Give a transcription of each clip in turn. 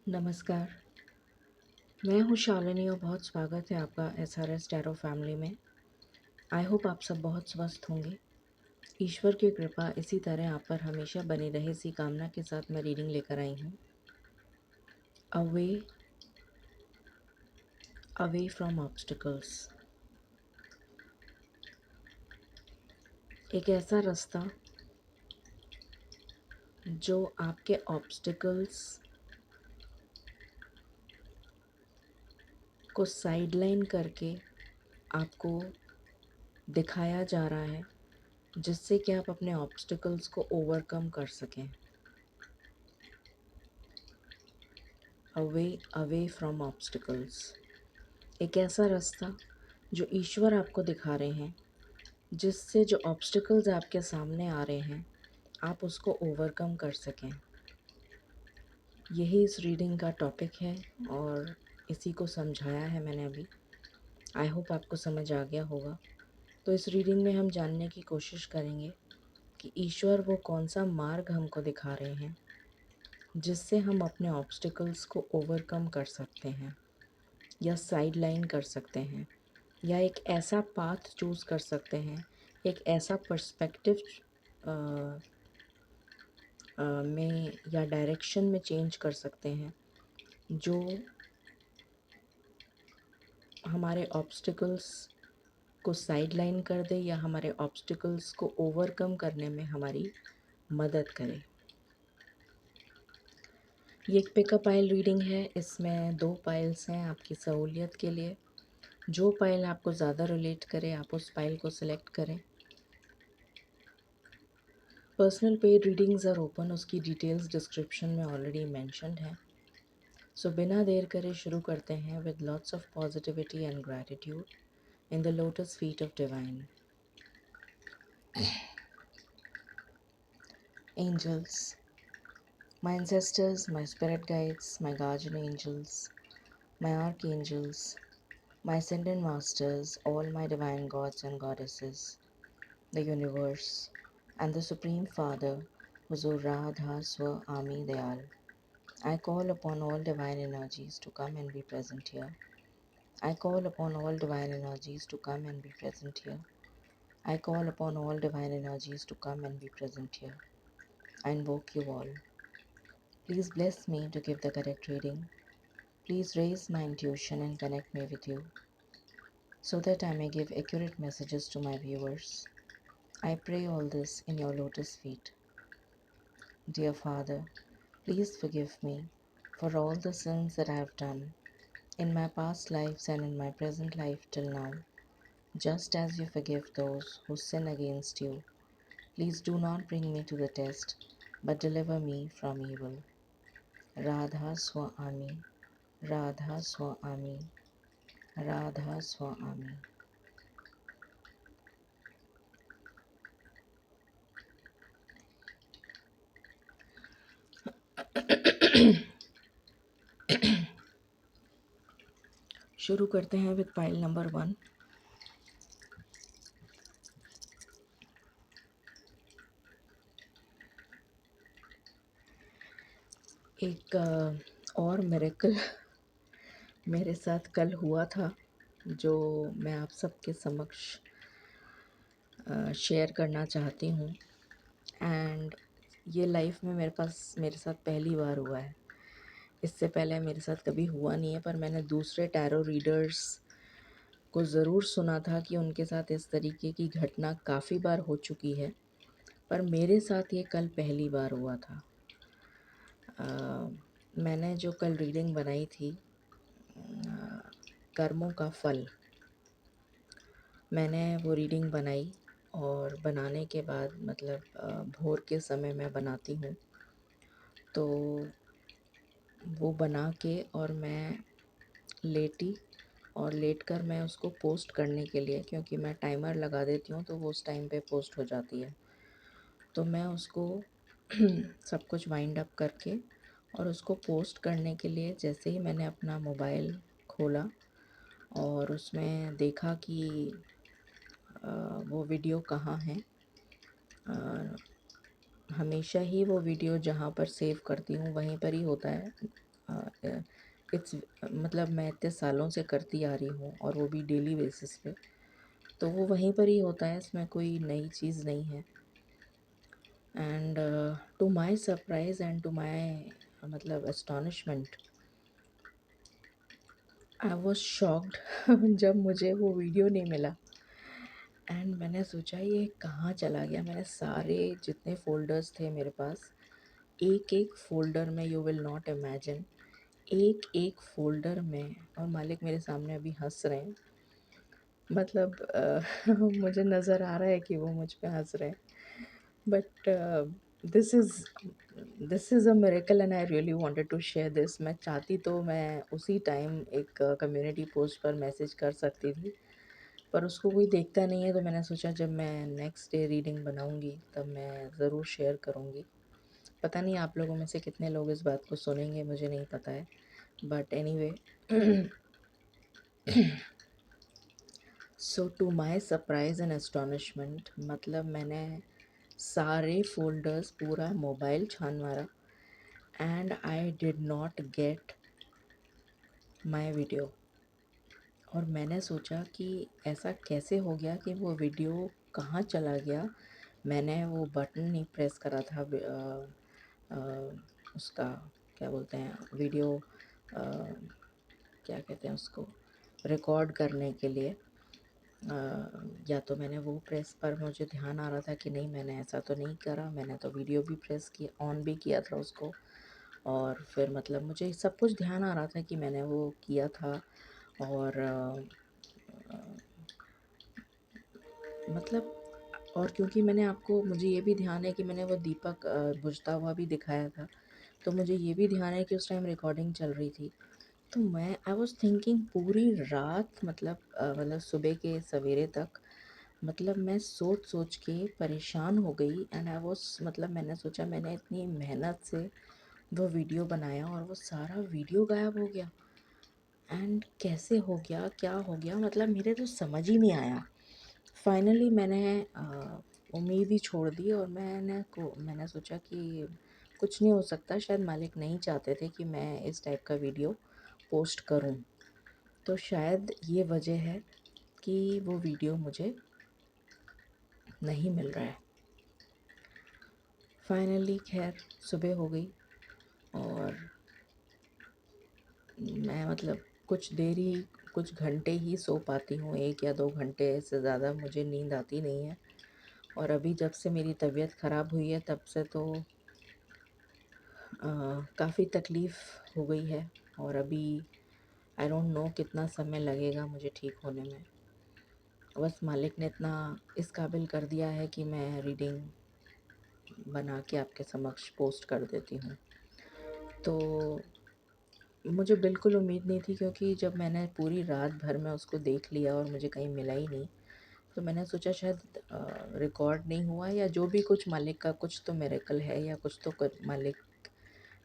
नमस्कार, मैं हूँ शालिनी और बहुत स्वागत है आपका एसआरएस टैरो फैमिली में। आई होप आप सब बहुत स्वस्थ होंगे। ईश्वर की कृपा इसी तरह आप पर हमेशा बनी रहे, इसी कामना के साथ मैं रीडिंग लेकर आई हूँ। Away away from obstacles. एक ऐसा रास्ता जो आपके ऑब्स्टिकल्स को साइडलाइन करके आपको दिखाया जा रहा है, जिससे कि आप अपने ऑब्स्टिकल्स को ओवरकम कर सकें। अवे अवे फ्रॉम ऑब्स्टिकल्स, एक ऐसा रास्ता जो ईश्वर आपको दिखा रहे हैं, जिससे जो ऑब्स्टिकल्स आपके सामने आ रहे हैं आप उसको ओवरकम कर सकें। यही इस रीडिंग का टॉपिक है और इसी को समझाया है मैंने अभी। आई होप आपको समझ आ गया होगा। तो इस रीडिंग में हम जानने की कोशिश करेंगे कि ईश्वर वो कौन सा मार्ग हमको दिखा रहे हैं, जिससे हम अपने ऑब्स्टिकल्स को ओवरकम कर सकते हैं या साइड लाइन कर सकते हैं, या एक ऐसा पाथ चूज़ कर सकते हैं, एक ऐसा पर्सपेक्टिव में या डायरेक्शन में चेंज कर सकते हैं जो हमारे ऑब्स्टिकल्स को साइडलाइन कर दे या हमारे ऑब्स्टिकल्स को ओवरकम करने में हमारी मदद करे। ये एक पिकअप पाइल रीडिंग है। इसमें 2 पाइल्स हैं आपकी सहूलियत के लिए। जो पाइल आपको ज़्यादा रिलेट करे आप उस पाइल को सिलेक्ट करें। Personal paid readings are open, उसकी डिटेल्स डिस्क्रिप्शन में ऑलरेडी मेंशन्ड है। सो बिना देर करे शुरू करते हैं with lots of positivity and gratitude in the lotus feet of divine. Angels, my ancestors, my spirit guides, my guardian angels, my archangels, my ascended masters, all my divine gods and goddesses, the universe, and the Supreme Father, Huzur Radha Swa Ami Dayal. I call upon all divine energies to come and be present here. I call upon all divine energies to come and be present here. I call upon all divine energies to come and be present here. I invoke you all. Please bless me to give the correct reading. Please raise my intuition and connect me with you so that I may give accurate messages to my viewers. I pray all this in your lotus feet. Dear Father, please forgive me for all the sins that I have done in my past lives and in my present life till now, just as you forgive those who sin against you. Please do not bring me to the test, but deliver me from evil. Radha Swami, Radha Swami, Radha Swami. शुरू करते हैं with pile number 1। एक और miracle मेरे साथ कल हुआ था, जो मैं आप सबके समक्ष शेयर करना चाहती हूँ। एंड ये लाइफ में मेरे साथ पहली बार हुआ है। इससे पहले मेरे साथ कभी हुआ नहीं है, पर मैंने दूसरे टैरो रीडर्स को ज़रूर सुना था कि उनके साथ इस तरीके की घटना काफ़ी बार हो चुकी है, पर मेरे साथ ये कल पहली बार हुआ था। मैंने जो कल रीडिंग बनाई थी, कर्मों का फल, मैंने वो रीडिंग बनाई और बनाने के बाद भोर के समय मैं बनाती हूँ, तो वो बना के और मैं लेटी और लेटकर मैं उसको पोस्ट करने के लिए, क्योंकि मैं टाइमर लगा देती हूँ तो वो उस टाइम पे पोस्ट हो जाती है, तो मैं उसको सब कुछ वाइंड अप करके और उसको पोस्ट करने के लिए जैसे ही मैंने अपना मोबाइल खोला और उसमें देखा कि वो वीडियो कहाँ है। हमेशा ही वो वीडियो जहाँ पर सेव करती हूँ वहीं पर ही होता है, इट्स मतलब मैं इतने सालों से करती आ रही हूँ और वो भी डेली बेसिस पे, तो वो वहीं पर ही होता है, इसमें कोई नई चीज़ नहीं है। And to my surprise and to my मतलब एस्टॉनिशमेंट, आई वाज़ शॉक्ड जब मुझे वो वीडियो नहीं मिला। एंड मैंने सोचा ये कहाँ चला गया। मैंने सारे जितने फ़ोल्डर्स थे मेरे पास, एक-एक फ़ोल्डर में, यू विल नॉट इमेजिन, एक-एक फ़ोल्डर में, और मालिक मेरे सामने अभी हँस रहे हैं। मतलब मुझे नज़र आ रहा है कि वो मुझ पे हँस रहे हैं। But this is this is a miracle and I really wanted to share this. मैं चाहती तो मैं उसी टाइम एक कम्युनिटी पोस्ट पर मैसेज कर सकती थी, पर उसको कोई देखता नहीं है, तो मैंने सोचा जब मैं नेक्स्ट डे रीडिंग बनाऊँगी तब मैं ज़रूर शेयर करूँगी। पता नहीं आप लोगों में से कितने लोग इस बात को सुनेंगे, मुझे नहीं पता है, but anyway. So to my surprise and astonishment, मतलब मैंने सारे फ़ोल्डर्स, पूरा मोबाइल छान मारा, and I did not get my video. और मैंने सोचा कि ऐसा कैसे हो गया कि वो वीडियो कहाँ चला गया। मैंने वो बटन नहीं प्रेस करा था उसका, क्या बोलते हैं, वीडियो, क्या कहते हैं उसको, रिकॉर्ड करने के लिए। या तो मैंने वो प्रेस पर, मुझे ध्यान आ रहा था कि नहीं मैंने ऐसा तो नहीं करा, मैंने तो वीडियो भी प्रेस किया, ऑन भी किया था उसको। और फिर मतलब मुझे सब कुछ ध्यान आ रहा था कि मैंने वो किया था। और मतलब, और क्योंकि मैंने आपको, मुझे ये भी ध्यान है कि मैंने वो दीपक बुझता हुआ भी दिखाया था, तो मुझे ये भी ध्यान है कि उस टाइम रिकॉर्डिंग चल रही थी। तो मैं आई वाज़ थिंकिंग पूरी रात, मतलब सुबह के सवेरे तक, मतलब मैं सोच-सोच के परेशान हो गई। एंड आई वाज़, मतलब मैंने सोचा मैंने इतनी मेहनत से वो वीडियो बनाया और वो सारा वीडियो गायब हो गया। एंड कैसे हो गया, क्या हो गया, मतलब मेरे तो समझ ही नहीं आया। फाइनली मैंने उम्मीद ही छोड़ दी, और मैंने सोचा कि कुछ नहीं हो सकता, शायद मालिक नहीं चाहते थे कि मैं इस टाइप का वीडियो पोस्ट करूं। तो शायद ये वजह है कि वो वीडियो मुझे नहीं मिल रहा है। फाइनली खैर सुबह हो गई, और मैं मतलब कुछ देर ही, कुछ घंटे ही सो पाती हूँ, 1 या 2 घंटे, से ज़्यादा मुझे नींद आती नहीं है। और अभी जब से मेरी तबीयत ख़राब हुई है तब से तो काफ़ी तकलीफ़ हो गई है। और अभी आई डोंट नो कितना समय लगेगा मुझे ठीक होने में। बस मालिक ने इतना इस काबिल कर दिया है कि मैं रीडिंग बना के आपके समक्ष पोस्ट कर देती हूँ। तो मुझे बिल्कुल उम्मीद नहीं थी, क्योंकि जब मैंने पूरी रात भर में उसको देख लिया और मुझे कहीं मिला ही नहीं, तो मैंने सोचा शायद रिकॉर्ड नहीं हुआ, या जो भी कुछ मालिक का कुछ तो मिरेकल है, या कुछ तो मालिक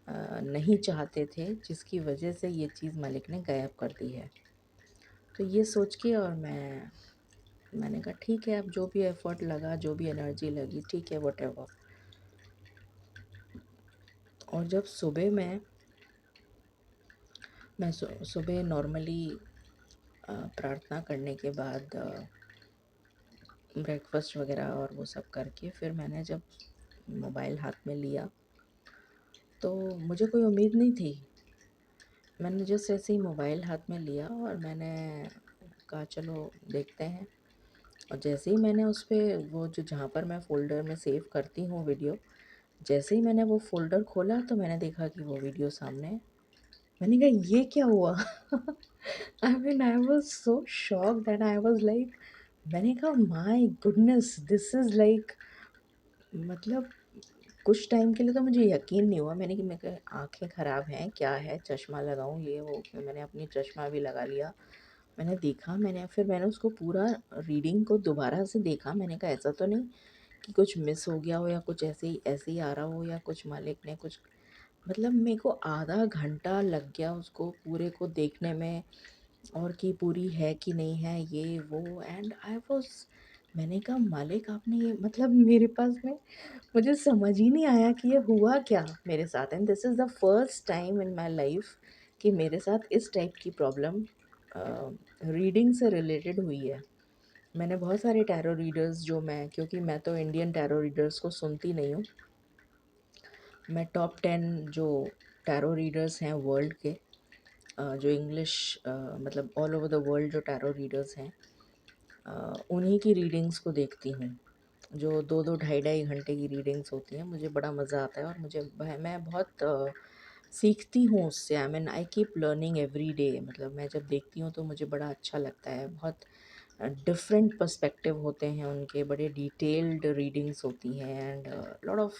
नहीं चाहते थे, जिसकी वजह से ये चीज़ मालिक ने गायब कर दी है। तो ये सोच के, और मैंने कहा ठीक है, अब जो भी एफ़र्ट लगा, जो भी एनर्जी लगी, ठीक है, व्हाटएवर। और जब सुबह मैं सुबह नॉर्मली प्रार्थना करने के बाद ब्रेकफ़ास्ट वग़ैरह और वो सब करके, फिर मैंने जब मोबाइल हाथ में लिया, तो मुझे कोई उम्मीद नहीं थी। मैंने जस्ट ऐसे ही मोबाइल हाथ में लिया और मैंने कहा चलो देखते हैं। और जैसे ही मैंने उस पे, वो जो जहाँ पर मैं फ़ोल्डर में सेव करती हूँ वीडियो, जैसे ही मैंने वो फ़ोल्डर खोला तो मैंने देखा कि वो वीडियो सामने है। मैंने कहा ये क्या हुआ? I mean I was so shocked and I was like, मैंने कहा my goodness, this is like, मतलब कुछ टाइम के लिए तो मुझे यकीन नहीं हुआ। मैं कहा आँखें ख़राब हैं, क्या है, चश्मा लगाऊँ, ये वो, फिर मैंने अपनी चश्मा भी लगा लिया। मैंने देखा, मैंने उसको पूरा रीडिंग को दोबारा से देखा। मैंने कहा ऐसा तो नहीं कि कुछ मिस हो गया हो, या कुछ ऐसे ही आ रहा हो, या कुछ मालिक ने कुछ, मतलब मेरे को आधा घंटा लग गया उसको पूरे को देखने में, और कि पूरी है कि नहीं है, ये वो। एंड आई वाज़ मैंने कहा मालिक आपने ये मतलब मेरे पास में मुझे समझ ही नहीं आया कि ये हुआ क्या मेरे साथ। And this is the first time in my life कि मेरे साथ इस टाइप की प्रॉब्लम रीडिंग से रिलेटेड हुई है। मैंने बहुत सारे टैरो रीडर्स जो मैं, क्योंकि मैं तो इंडियन टैरो रीडर्स को सुनती नहीं हूँ, मैं टॉप 10 जो टैरो रीडर्स हैं वर्ल्ड के, जो इंग्लिश मतलब ऑल ओवर द वर्ल्ड जो टैरो रीडर्स हैं, उन्हीं की रीडिंग्स को देखती हूँ, जो 2-2 ढाई-ढाई घंटे की रीडिंग्स होती हैं। मुझे बड़ा मज़ा आता है और मैं बहुत सीखती हूँ उससे। I mean I keep learning every day. मतलब मैं जब देखती हूँ तो मुझे बड़ा अच्छा लगता है। बहुत डिफरेंट पर्सपेक्टिव होते हैं उनके, बड़े डिटेल्ड रीडिंग्स होती हैं and lot of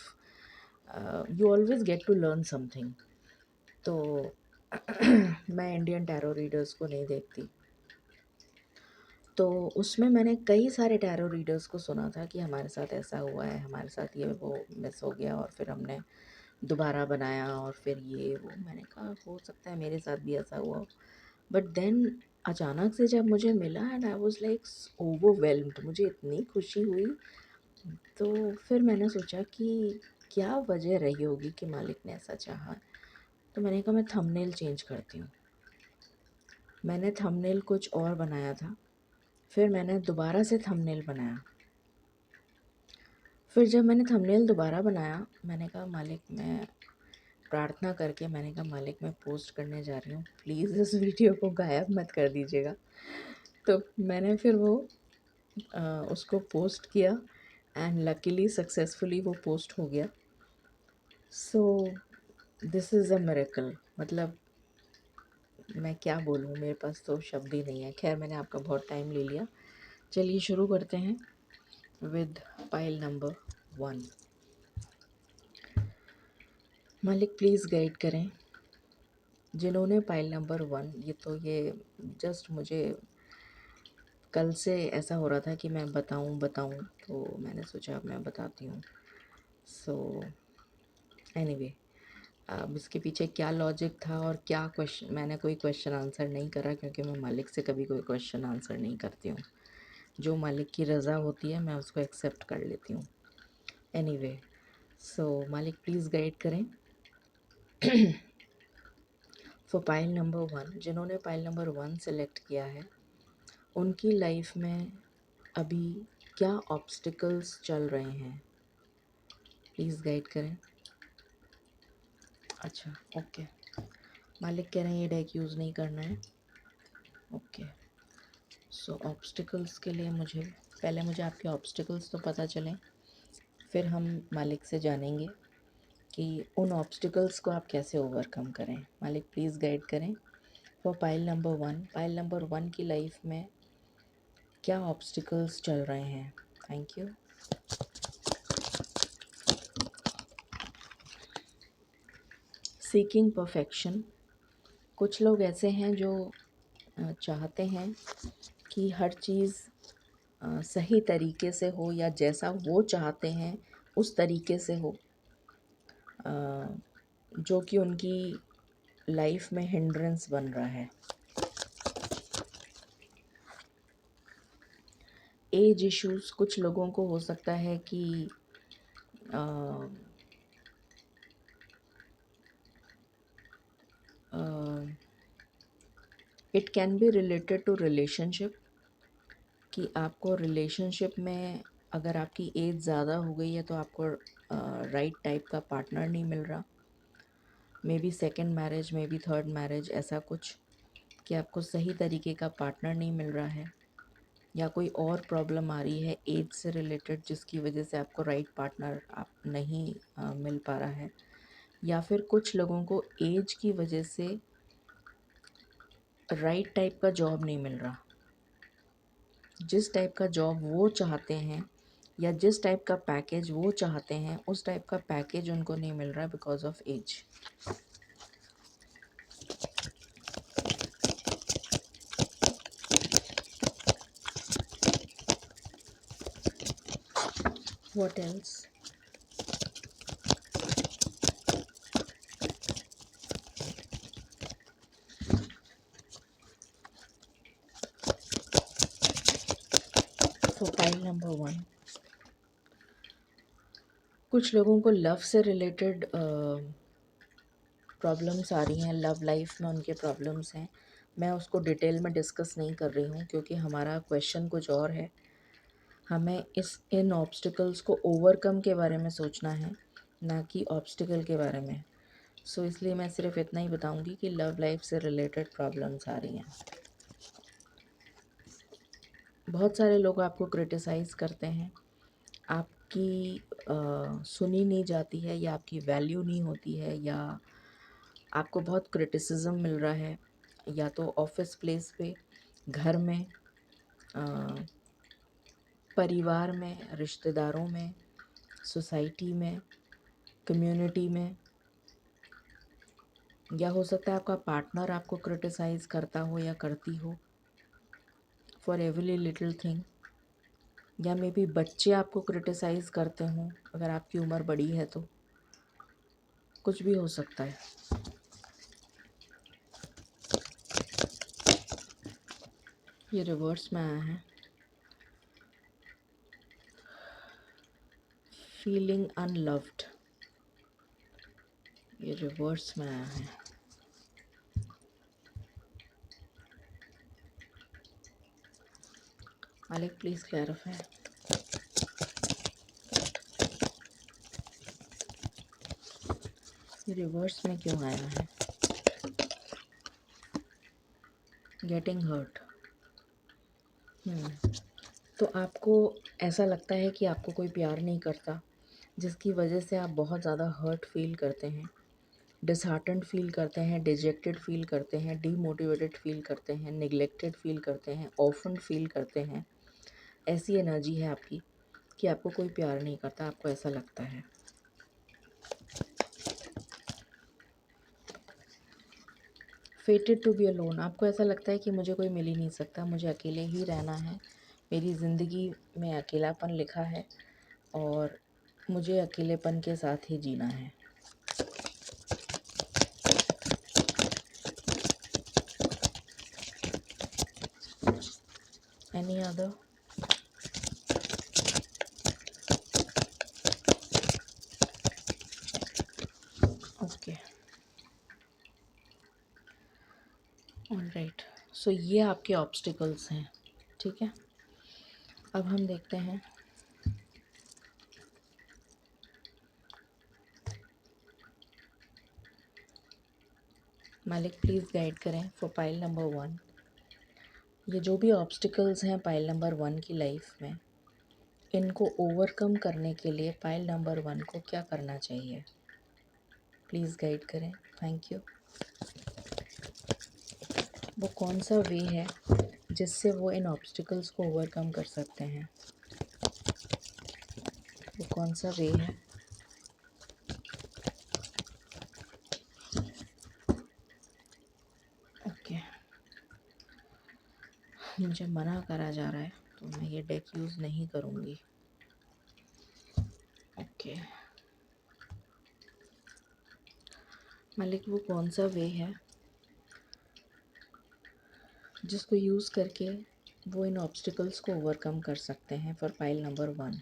you always get to learn something. तो मैं इंडियन टैरो रीडर्स को नहीं देखती। तो उसमें मैंने कई सारे टैरो रीडर्स को सुना था कि हमारे साथ ऐसा हुआ है, हमारे साथ ये वो मिस हो गया और फिर हमने दोबारा बनाया और फिर ये वो। मैंने कहा हो सकता है मेरे साथ भी ऐसा हुआ हो। बट देन अचानक से जब मुझे मिला and I was like overwhelmed, मुझे इतनी खुशी हुई। तो फिर मैंने सोचा कि क्या वजह रही होगी कि मालिक ने ऐसा चाहा। तो मैंने कहा मैं थंबनेल चेंज करती हूँ। मैंने थंबनेल कुछ और बनाया था, फिर मैंने दोबारा से थंबनेल बनाया। फिर जब मैंने थंबनेल दोबारा बनाया, मैंने कहा मालिक, मैं प्रार्थना करके मैंने कहा मालिक मैं पोस्ट करने जा रही हूँ, प्लीज़ इस वीडियो को गायब मत कर दीजिएगा। तो मैंने फिर वो उसको पोस्ट किया एंड लकीली सक्सेसफुली वो पोस्ट हो गया। So this is a miracle. मतलब मैं क्या बोलूँ, मेरे पास तो शब्द ही नहीं है। खैर मैंने आपका बहुत टाइम ले लिया, चलिए शुरू करते हैं विद पाइल नंबर 1। मालिक प्लीज़ गाइड करें जिन्होंने पाइल नंबर 1, ये जस्ट मुझे कल से ऐसा हो रहा था कि मैं बताऊं, तो मैंने सोचा अब मैं बताती हूँ। सो एनीवे, अब इसके पीछे क्या लॉजिक था और क्या क्वेश्चन, मैंने कोई क्वेश्चन आंसर नहीं करा क्योंकि मैं मालिक से कभी कोई क्वेश्चन आंसर नहीं करती हूँ। जो मालिक की रज़ा होती है मैं उसको एक्सेप्ट कर लेती हूँ। एनीवे, सो मालिक प्लीज़ गाइड करें फॉर पाइल नंबर 1। जिन्होंने पाइल नंबर 1 सेलेक्ट किया है, उनकी लाइफ में अभी क्या ऑब्स्टिकल्स चल रहे हैं, प्लीज़ गाइड करें। अच्छा, ओके। मालिक कह रहे हैं ये डेक यूज़ नहीं करना है। ओके, सो ऑब्स्टिकल्स के लिए मुझे आपके ऑब्स्टिकल्स तो पता चलें, फिर हम मालिक से जानेंगे कि उन ऑब्स्टिकल्स को आप कैसे ओवरकम करें। मालिक प्लीज़ गाइड करें for pile number 1। Pile number 1 की लाइफ में क्या ऑब्स्टिकल्स चल रहे हैं। Thank you. Seeking perfection. कुछ लोग ऐसे हैं जो चाहते हैं कि हर चीज़ सही तरीके से हो या जैसा वो चाहते हैं उस तरीके से हो, जो कि उनकी लाइफ में हिंड्रेंस बन रहा है। एज इश्यूज़, कुछ लोगों को हो सकता है कि it can be related to relationship, कि आपको रिलेशनशिप में अगर आपकी एज ज़्यादा हो गई है तो आपको राइट टाइप का पार्टनर नहीं मिल रहा। May be second marriage, may be third marriage, ऐसा कुछ कि आपको सही तरीके का पार्टनर नहीं मिल रहा है, या कोई और प्रॉब्लम आ रही है एज से रिलेटेड जिसकी वजह से आपको राइट पार्टनर आप नहीं मिल पा रहा है। या फिर कुछ लोगों को एज की वजह से राइट टाइप का जॉब नहीं मिल रहा। जिस टाइप का जॉब वो चाहते हैं या जिस टाइप का पैकेज वो चाहते हैं उस टाइप का पैकेज उनको नहीं मिल रहा है because of age. What else? For pile number number 1, कुछ लोगों को लव से रिलेटेड प्रॉब्लम्स आ रही हैं, लव लाइफ में उनके प्रॉब्लम्स हैं। मैं उसको डिटेल में डिस्कस नहीं कर रही हूँ क्योंकि हमारा क्वेश्चन कुछ और है। हमें इन ऑब्स्टिकल्स को ओवरकम के बारे में सोचना है, ना कि ऑब्स्टिकल के बारे में। सो इसलिए मैं सिर्फ इतना ही बताऊंगी कि लव लाइफ से रिलेटेड प्रॉब्लम्स आ रही हैं। बहुत सारे लोग आपको क्रिटिसाइज़ करते हैं, आपकी सुनी नहीं जाती है, या आपकी वैल्यू नहीं होती है, या आपको बहुत क्रिटिसिज्म मिल रहा है, या तो ऑफिस प्लेस पे, घर में, अ, परिवार में, रिश्तेदारों में, सोसाइटी में, कम्युनिटी में, या हो सकता है आपका पार्टनर आपको क्रिटिसाइज़ करता हो या करती हो फॉर एवरी लिटिल थिंग, या मे बी बच्चे आपको क्रिटिसाइज़ करते हों अगर आपकी उम्र बड़ी है तो। कुछ भी हो सकता है। ये रिवर्स में आया है, फीलिंग अनलव्ड। ये रिवर्स में आया है। मालिक प्लीज़ क्लैरिफाई। ये रिवर्स में क्यों आया है? Getting hurt. तो आपको ऐसा लगता है कि आपको कोई प्यार नहीं करता, जिसकी वजह से आप बहुत ज़्यादा हर्ट फील करते हैं, डिसहार्टेंड फील करते हैं, डिजेक्टेड फील करते हैं, डीमोटिवेटेड फील करते हैं, निगलेक्टेड फील करते हैं, ऑफेंड फील करते हैं। ऐसी एनर्जी है आपकी कि आपको कोई प्यार नहीं करता, आपको ऐसा लगता है। Fated to be alone. आपको ऐसा लगता है कि मुझे कोई मिल ही नहीं सकता, मुझे अकेले ही रहना है, मेरी ज़िंदगी में अकेलापन लिखा है और मुझे अकेलेपन के साथ ही जीना है। Any other? Okay, all right. So ये आपके ऑब्स्टिकल्स हैं, ठीक है। अब हम देखते हैं मालिक प्लीज़ गाइड करें फॉर पाइल नंबर 1। ये जो भी ऑब्स्टिकल्स हैं पाइल नंबर 1 की लाइफ में, इनको ओवरकम करने के लिए पाइल नंबर 1 को क्या करना चाहिए? प्लीज़ गाइड करें, थैंक यू। वो कौन सा वे है जिससे वो इन ऑब्स्टिकल्स को ओवरकम कर सकते हैं? वो कौन सा वे है? ओके, मुझे मना करा जा रहा है तो मैं ये डेक यूज़ नहीं करूँगी। ओके मालिक, वो कौन सा वे है जिसको यूज़ करके वो इन ऑब्स्टिकल्स को ओवरकम कर सकते हैं for pile number 1?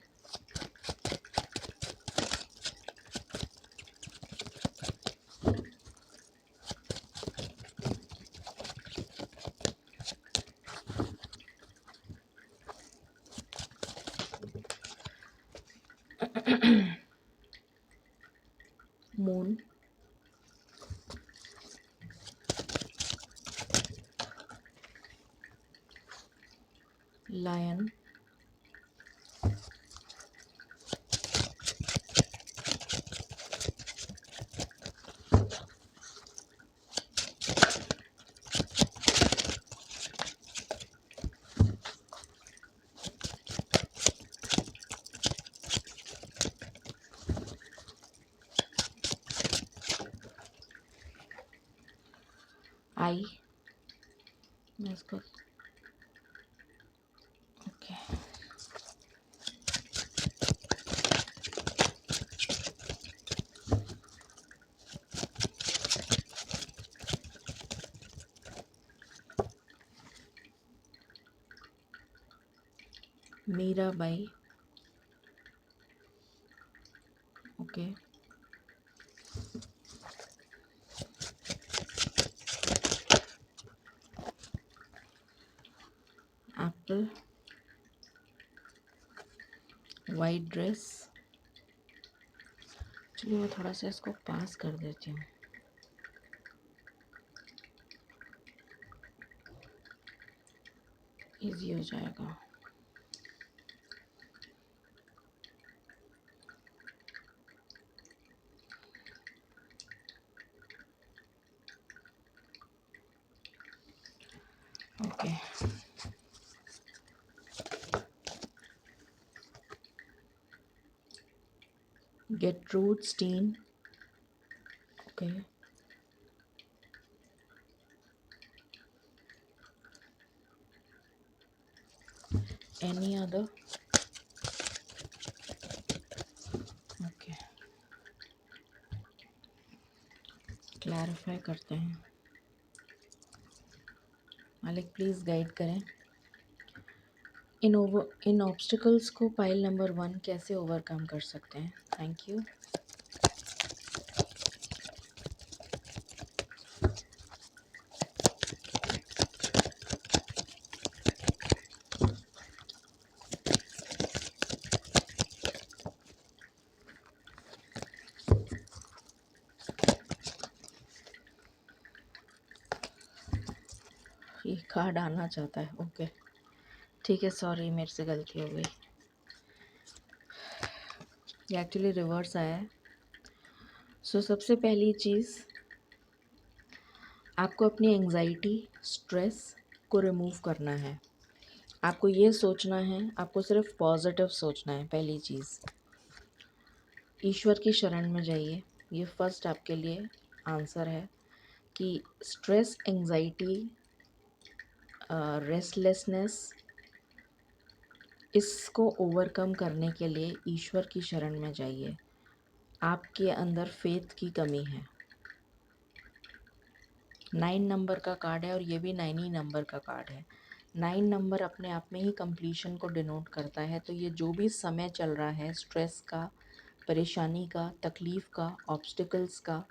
Moon, lion, eye. मैं इसको okay Mirabai, okay, apple, white dress. चलिए मैं थोड़ा सा इसको पास कर देती हूँ। इजी हो जाएगा। Okay, Gertrude Stein, okay, any other, okay, clarify करते हैं। मालिक प्लीज़ गाइड करें। इन ऑब्स्टिकल्स को पाइल नंबर 1 कैसे ओवरकम कर सकते हैं? Thank you. ये कार्ड आना चाहता है, ओके ठीक है, सॉरी मेरे से गलती हो गई। ये एक्चुअली रिवर्स आया है। सो सबसे पहली चीज़, आपको अपनी एंजाइटी, स्ट्रेस को रिमूव करना है। आपको ये सोचना है, आपको सिर्फ पॉजिटिव सोचना है। पहली चीज़, ईश्वर की शरण में जाइए। ये फर्स्ट आपके लिए आंसर है कि स्ट्रेस, एंजाइटी, रेस्टलेसनेस, इसको ओवरकम करने के लिए ईश्वर की शरण में जाइए। आपके अंदर फेथ की कमी है। 9 नंबर का कार्ड है और ये भी 9 ही नंबर का कार्ड है। 9 नंबर अपने आप में ही कंप्लीशन को डिनोट करता है। तो ये जो भी समय चल रहा है स्ट्रेस का, परेशानी का, तकलीफ़ का, ऑब्स्टिकल्स का,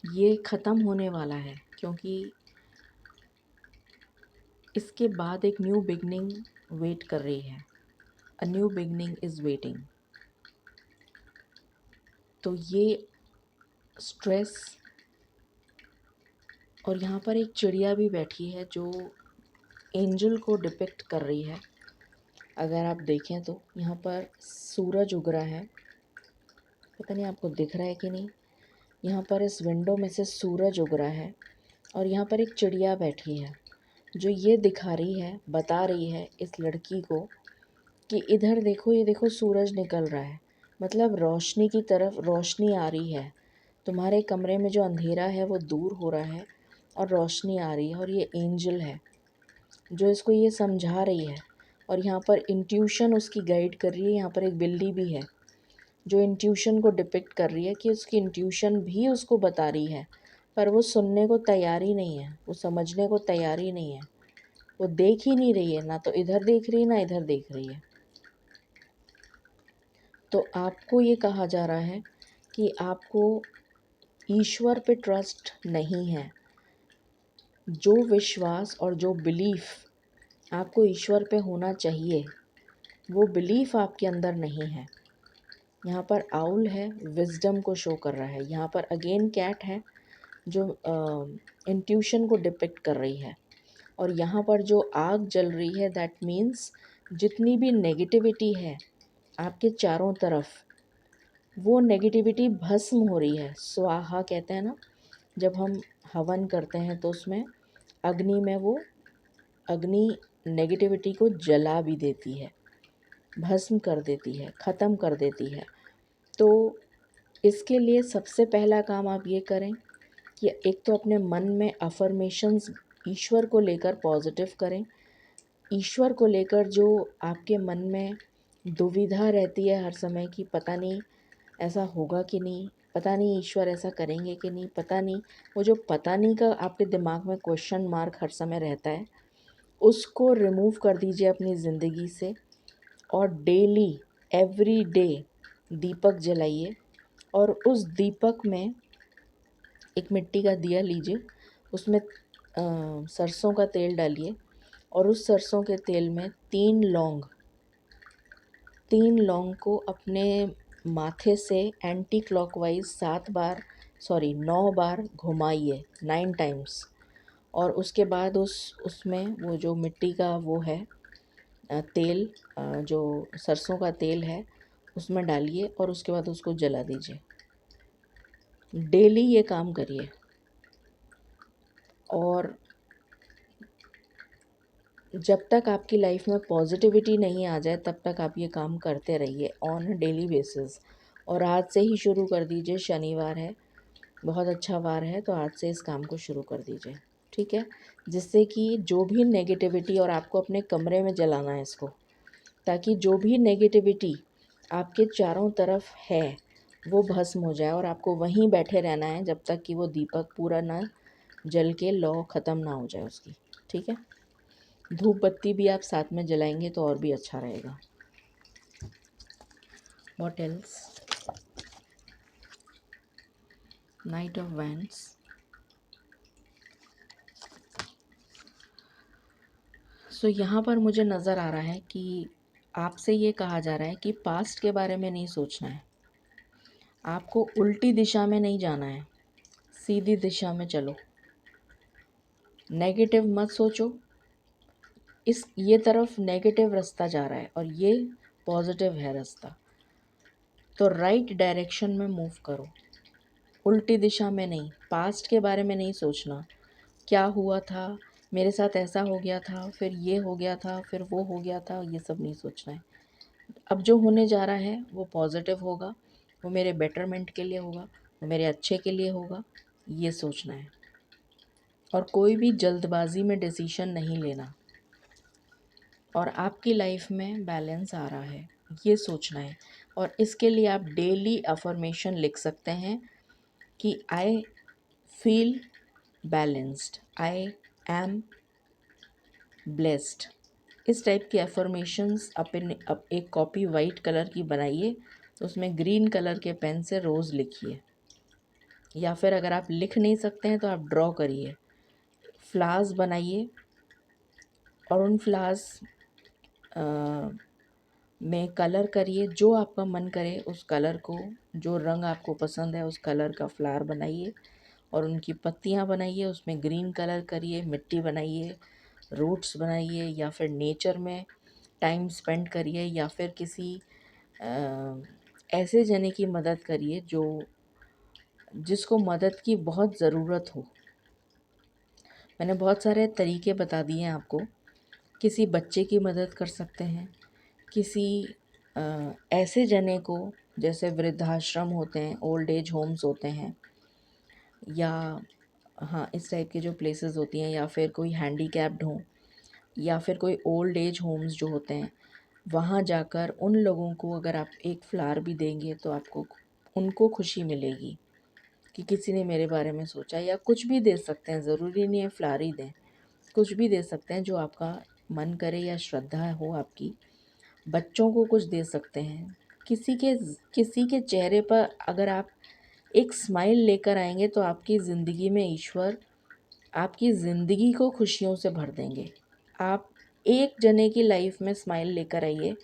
ये ख़त्म होने वाला है, क्योंकि इसके बाद एक न्यू बिगनिंग वेट कर रही है। A new beginning is waiting. तो ये स्ट्रेस, और यहाँ पर एक चिड़िया भी बैठी है जो एंजल को डिपिक्ट कर रही है। अगर आप देखें तो यहाँ पर सूरज उग रहा है, पता नहीं आपको दिख रहा है कि नहीं। यहाँ पर इस विंडो में से सूरज उग रहा है और यहाँ पर एक चिड़िया बैठी है जो ये दिखा रही है, बता रही है इस लड़की को कि इधर देखो, ये देखो सूरज निकल रहा है। मतलब रोशनी की तरफ रोशनी आ रही है। तुम्हारे कमरे में जो अंधेरा है वो दूर हो रहा है और रोशनी आ रही है। और ये एंजल है जो इसको ये समझा रही है। और यहाँ पर इंट्यूशन उसकी गाइड कर रही है। यहाँ पर एक बिल्ली भी है जो इंट्यूशन को डिपिक्ट कर रही है कि उसकी इंट्यूशन भी उसको बता रही है, पर वो सुनने को तैयार ही नहीं है, वो समझने को तैयार ही नहीं है। वो देख ही नहीं रही है, ना तो इधर देख रही है ना इधर देख रही है। तो आपको ये कहा जा रहा है कि आपको ईश्वर पे ट्रस्ट नहीं है। जो विश्वास और जो बिलीफ आपको ईश्वर पे होना चाहिए, वो बिलीफ आपके अंदर नहीं है। यहाँ पर आउल है, विजडम को शो कर रहा है। यहाँ पर अगेन कैट है जो इंट्यूशन को डिपिक्ट कर रही है। और यहाँ पर जो आग जल रही है, दैट मीन्स जितनी भी नेगेटिविटी है आपके चारों तरफ, वो नेगेटिविटी भस्म हो रही है। स्वाहा कहते हैं ना, जब हम हवन करते हैं तो उसमें अग्नि में वो अग्नि नेगेटिविटी को जला भी देती है, भस्म कर देती है, ख़त्म कर देती है। तो इसके लिए सबसे पहला काम आप ये करें कि एक तो अपने मन में अफर्मेशंस ईश्वर को लेकर पॉजिटिव करें। ईश्वर को लेकर जो आपके मन में दुविधा रहती है हर समय कि पता नहीं ऐसा होगा कि नहीं, पता नहीं ईश्वर ऐसा करेंगे कि नहीं, पता नहीं, वो जो पता नहीं का आपके दिमाग में क्वेश्चन मार्क हर समय रहता है, उसको रिमूव कर दीजिए अपनी ज़िंदगी से। और डेली एवरी डे दीपक जलाइए और उस दीपक में एक मिट्टी का दिया लीजिए, उसमें सरसों का तेल डालिए और उस सरसों के तेल में 3 लौंग को अपने माथे से एंटी क्लॉकवाइज 9 बार घुमाइए, 9 टाइम्स। और उसके बाद उसमें वो जो मिट्टी का वो है तेल, जो सरसों का तेल है उसमें डालिए और उसके बाद उसको जला दीजिए। डेली ये काम करिए और जब तक आपकी लाइफ में पॉजिटिविटी नहीं आ जाए तब तक आप ये काम करते रहिए ऑन अ डेली बेसिस। और आज से ही शुरू कर दीजिए, शनिवार है, बहुत अच्छा वार है, तो आज से इस काम को शुरू कर दीजिए, ठीक है। जिससे कि जो भी नेगेटिविटी, और आपको अपने कमरे में जलाना है इसको, ताकि जो भी नेगेटिविटी आपके चारों तरफ है वो भस्म हो जाए और आपको वहीं बैठे रहना है जब तक कि वो दीपक पूरा ना जल के लौ ख़त्म ना हो जाए उसकी, ठीक है। धूप बत्ती भी आप साथ में जलाएंगे तो और भी अच्छा रहेगा। What else? Knight of wands. So यहाँ पर मुझे नज़र आ रहा है कि आपसे ये कहा जा रहा है कि पास्ट के बारे में नहीं सोचना है, आपको उल्टी दिशा में नहीं जाना है, सीधी दिशा में चलो, नेगेटिव मत सोचो। ये तरफ नेगेटिव रास्ता जा रहा है और ये पॉजिटिव है रास्ता, तो राइट डायरेक्शन में मूव करो, उल्टी दिशा में नहीं। पास्ट के बारे में नहीं सोचना, क्या हुआ था, मेरे साथ ऐसा हो गया था, फिर ये हो गया था, फिर वो हो गया था, ये सब नहीं सोचना है। अब जो होने जा रहा है वो पॉजिटिव होगा, वो मेरे बेटरमेंट के लिए होगा, वो मेरे अच्छे के लिए होगा, ये सोचना है। और कोई भी जल्दबाजी में डिसीजन नहीं लेना। और आपकी लाइफ में बैलेंस आ रहा है, ये सोचना है। और इसके लिए आप डेली अफर्मेशन लिख सकते हैं कि I feel balanced, I am blessed. इस टाइप की अफर्मेशंस एक कॉपी वाइट कलर की बनाइए, उसमें ग्रीन कलर के पेन से रोज़ लिखिए, या फिर अगर आप लिख नहीं सकते हैं तो आप ड्रॉ करिए, फ्लावर्स बनाइए और उन फ्लावर्स में कलर करिए, जो आपका मन करे उस कलर को, जो रंग आपको पसंद है उस कलर का फ्लावर बनाइए और उनकी पत्तियां बनाइए, उसमें ग्रीन कलर करिए, मिट्टी बनाइए, रूट्स बनाइए, या फिर नेचर में टाइम स्पेंड करिए, या फिर किसी ऐसे जने की मदद करिए जिसको मदद की बहुत ज़रूरत हो। मैंने बहुत सारे तरीके बता दिए हैं आपको। किसी बच्चे की मदद कर सकते हैं, किसी ऐसे जने को, जैसे वृद्धाश्रम होते हैं, ओल्ड एज होम्स होते हैं, या हाँ इस टाइप के जो प्लेसेस होती हैं, या फिर कोई हैंडीकैप्ड हो, या फिर कोई ओल्ड एज होम्स जो होते हैं, वहाँ जाकर उन लोगों को अगर आप एक फ्लावर भी देंगे तो आपको उनको खुशी मिलेगी कि किसी ने मेरे बारे में सोचा। या कुछ भी दे सकते हैं, ज़रूरी नहीं है फ्लावर ही दें, कुछ भी दे सकते हैं जो आपका मन करे या श्रद्धा हो आपकी। बच्चों को कुछ दे सकते हैं। किसी के चेहरे पर अगर आप एक स्माइल लेकर आएंगे तो आपकी ज़िंदगी में ईश्वर आपकी ज़िंदगी को खुशियों से भर देंगे। आप एक जने की लाइफ में स्माइल लेकर आइए,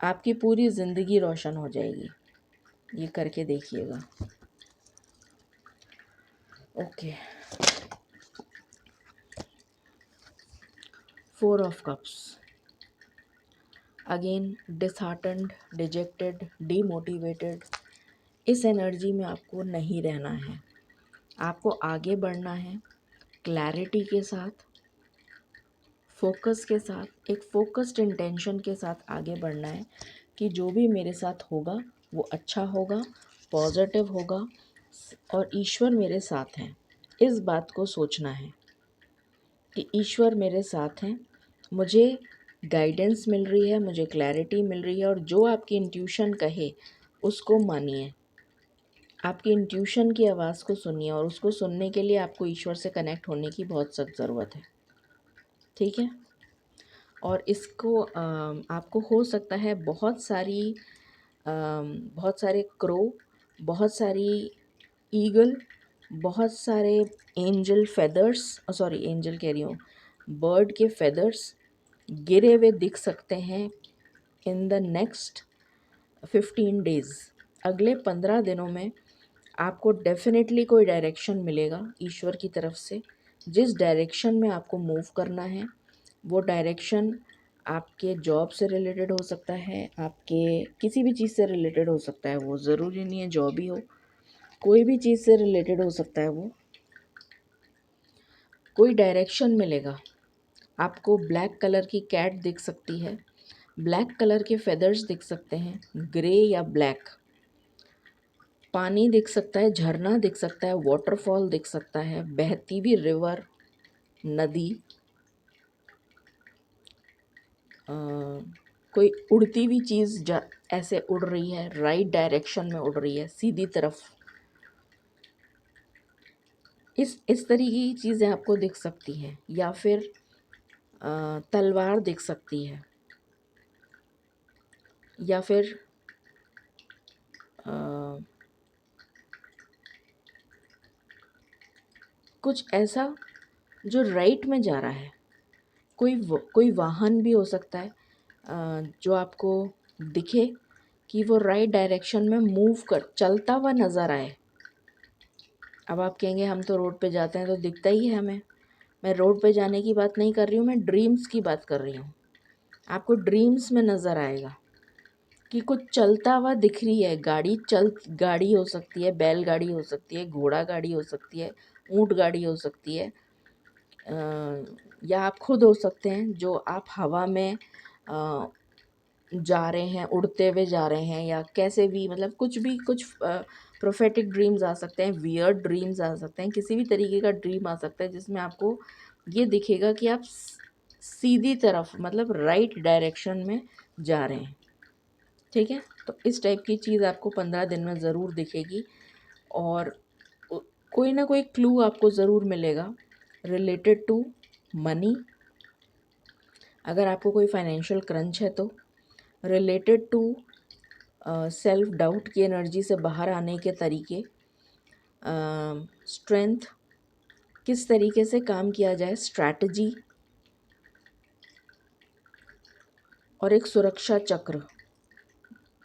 आपकी पूरी ज़िंदगी रोशन हो जाएगी। ये करके देखिएगा। Okay. 4 of cups. Again disheartened, dejected, demotivated, इस एनर्जी में आपको नहीं रहना है। आपको आगे बढ़ना है क्लैरिटी के साथ, फोकस के साथ, एक फोकस्ड इंटेंशन के साथ आगे बढ़ना है कि जो भी मेरे साथ होगा वो अच्छा होगा, पॉजिटिव होगा और ईश्वर मेरे साथ हैं। इस बात को सोचना है कि ईश्वर मेरे साथ हैं, मुझे गाइडेंस मिल रही है, मुझे क्लैरिटी मिल रही है, और जो आपकी इंट्यूशन कहे उसको मानिए। आपकी इंट्यूशन की आवाज़ को सुनिए, और उसको सुनने के लिए आपको ईश्वर से कनेक्ट होने की बहुत सख्त ज़रूरत है, ठीक है। और इसको आपको हो सकता है बहुत सारे क्रो, बहुत सारी ईगल, बहुत सारे एंजल फेदर्स, सॉरी एंजल कह रही हूँ, बर्ड के फेदर्स गिरे हुए दिख सकते हैं इन द नेक्स्ट 15 डेज़। अगले 15 दिनों में आपको डेफिनेटली कोई डायरेक्शन मिलेगा ईश्वर की तरफ से। जिस डायरेक्शन में आपको मूव करना है वो डायरेक्शन आपके जॉब से रिलेटेड हो सकता है, आपके किसी भी चीज़ से रिलेटेड हो सकता है, वो ज़रूरी नहीं है जॉब ही हो, कोई भी चीज़ से रिलेटेड हो सकता है। वो कोई डायरेक्शन मिलेगा आपको। ब्लैक कलर की कैट दिख सकती है, ब्लैक कलर के फेदर्स दिख सकते हैं, ग्रे या ब्लैक। पानी दिख सकता है, झरना दिख सकता है, वाटरफॉल दिख सकता है, बहती हुई रिवर, नदी, अ, कोई उड़ती हुई चीज़ ऐसे उड़ रही है, राइट डायरेक्शन में उड़ रही है, सीधी तरफ। इस तरीके की चीज़ें आपको दिख सकती हैं। या फिर तलवार दिख सकती है, या फिर अ, कुछ ऐसा जो राइट में जा रहा है। कोई वाहन भी हो सकता है जो आपको दिखे कि वो राइट डायरेक्शन में मूव कर चलता हुआ नज़र आए। अब आप कहेंगे हम तो रोड पे जाते हैं तो दिखता ही है हमें। मैं रोड पे जाने की बात नहीं कर रही हूँ, मैं ड्रीम्स की बात कर रही हूँ। आपको ड्रीम्स में नज़र आएगा कि कुछ चलता हुआ दिख रही है। गाड़ी हो सकती है, बैलगाड़ी हो सकती है, घोड़ा गाड़ी हो सकती है, ऊँट गाड़ी हो सकती है, या आप खुद हो सकते हैं जो आप हवा में जा रहे हैं, उड़ते हुए जा रहे हैं, या कैसे भी, मतलब कुछ भी, कुछ प्रोफेटिक ड्रीम्स आ सकते हैं, वियर्ड ड्रीम्स आ सकते हैं, किसी भी तरीके का ड्रीम आ सकता है जिसमें आपको ये दिखेगा कि आप सीधी तरफ, मतलब राइट डायरेक्शन में जा रहे हैं। ठीक है, तो इस टाइप की चीज़ आपको 15 दिन में ज़रूर दिखेगी। और कोई ना कोई क्लू आपको ज़रूर मिलेगा रिलेटेड टू मनी, अगर आपको कोई फाइनेंशियल क्रंच है तो, रिलेटेड टू सेल्फ डाउट की एनर्जी से बाहर आने के तरीके, स्ट्रेंथ, किस तरीके से काम किया जाए, स्ट्रैटेजी, और एक सुरक्षा चक्र,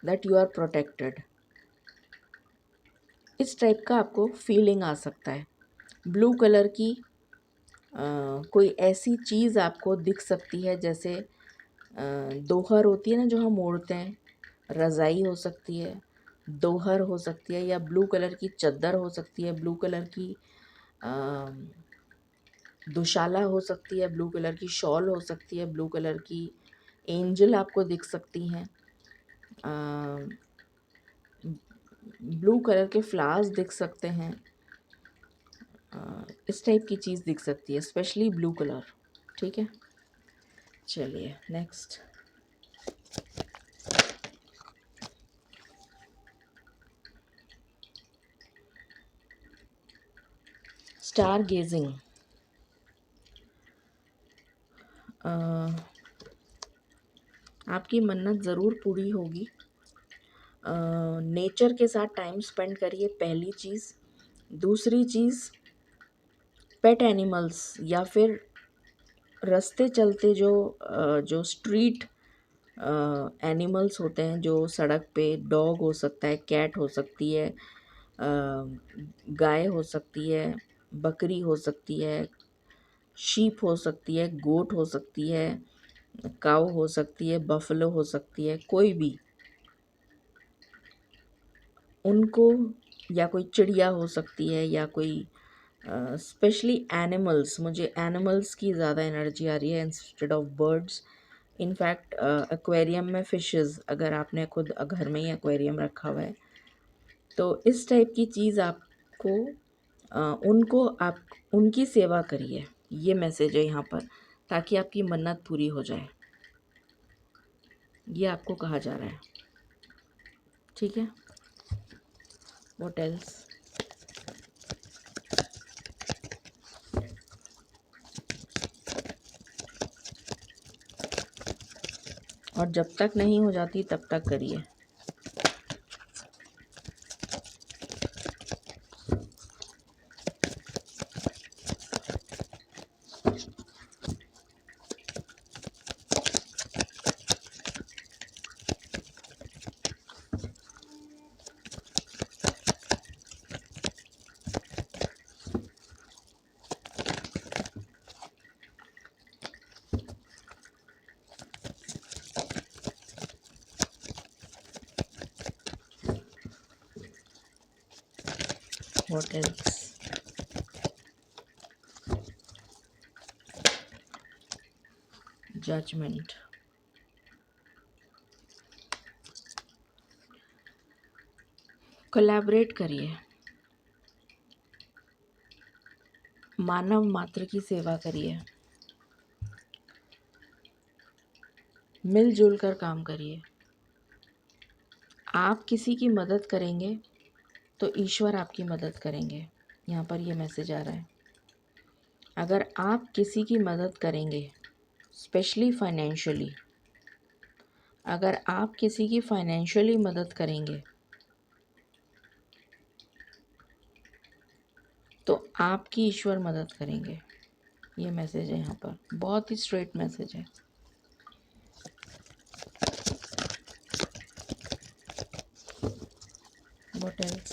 दैट यू आर प्रोटेक्टेड। इस टाइप का आपको फीलिंग आ सकता है। ब्लू कलर की कोई ऐसी चीज़ आपको दिख सकती है, जैसे दोहर होती है ना जो हम ओढ़ते हैं, रज़ाई हो सकती है, दोहर हो सकती है, या ब्लू कलर की चद्दर हो सकती है, ब्लू कलर की दुशाला हो सकती है, ब्लू कलर की शॉल हो सकती है, ब्लू कलर की एंजल आपको दिख सकती हैं, ब्लू कलर के फ्लावर्स दिख सकते हैं, इस टाइप की चीज़ दिख सकती है, स्पेशली ब्लू कलर। ठीक है, चलिए नेक्स्ट। Star gazing. आपकी मन्नत ज़रूर पूरी होगी। नेचर के साथ टाइम स्पेंड करिए, पहली चीज़। दूसरी चीज़, पेट एनिमल्स या फिर रास्ते चलते जो स्ट्रीट एनिमल्स होते हैं, जो सड़क पे, डॉग हो सकता है, कैट हो सकती है, गाय हो सकती है, बकरी हो सकती है, शीप हो सकती है, गोट हो सकती है, काऊ हो सकती है, बफलो हो सकती है, कोई भी उनको, या कोई चिड़िया हो सकती है, या कोई स्पेशली एनिमल्स, मुझे एनिमल्स की ज़्यादा एनर्जी आ रही है instead of birds. In fact aquarium में फ़िशेस, अगर आपने खुद घर में ही एक्वेरियम रखा हुआ है तो इस टाइप की चीज़ आपको उनको आप उनकी सेवा करिए, ये मैसेज है यहाँ पर, ताकि आपकी मन्नत पूरी हो जाए, ये आपको कहा जा रहा है। ठीक है, व्हाट एल्स? और जब तक नहीं हो जाती तब तक करिए। What else? Judgment. कोलैबोरेट करिए, मानव मात्र की सेवा करिए, मिलजुल कर काम करिए। आप किसी की मदद करेंगे तो ईश्वर आपकी मदद करेंगे। यहाँ पर ये मैसेज आ रहा है। अगर आप किसी की मदद करेंगे, स्पेशली फाइनेंशियली, अगर आप किसी की फाइनेंशियली मदद करेंगे तो आपकी ईश्वर मदद करेंगे। ये मैसेज है यहाँ पर, बहुत ही स्ट्रेट मैसेज है। What else?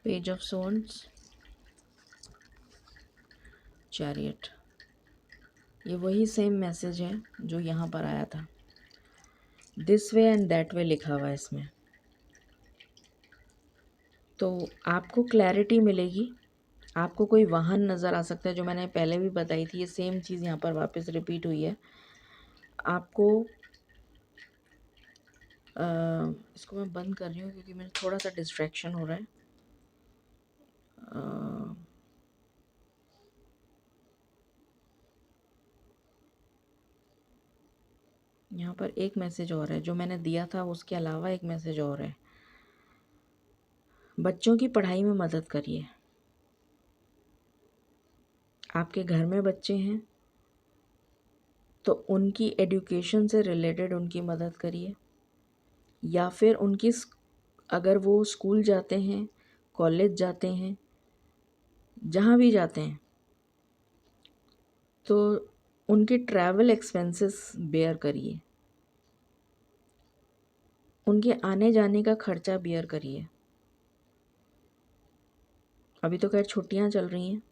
Page of Swords, Chariot। ये वही सेम मैसेज है जो यहाँ पर आया था। This way and that way लिखा हुआ है इसमें। तो आपको क्लैरिटी मिलेगी। आपको कोई वाहन नज़र आ सकता है, जो मैंने पहले भी बताई थी। ये सेम चीज़ यहाँ पर वापस रिपीट हुई है। आपको इसको मैं बंद कर रही हूँ क्योंकि मुझे थोड़ा सा डिस्ट्रैक्शन हो रहा है। यहाँ पर एक मैसेज और है, जो मैंने दिया था उसके अलावा एक मैसेज और है। बच्चों की पढ़ाई में मदद करिए। आपके घर में बच्चे हैं तो उनकी एजुकेशन से रिलेटेड उनकी मदद करिए, या फिर उनकी अगर वो स्कूल जाते हैं, कॉलेज जाते हैं, जहाँ भी जाते हैं, तो उनके ट्रैवल एक्सपेंसेस बेयर करिए, उनके आने जाने का खर्चा बेयर करिए। अभी तो खैर छुट्टियाँ चल रही हैं,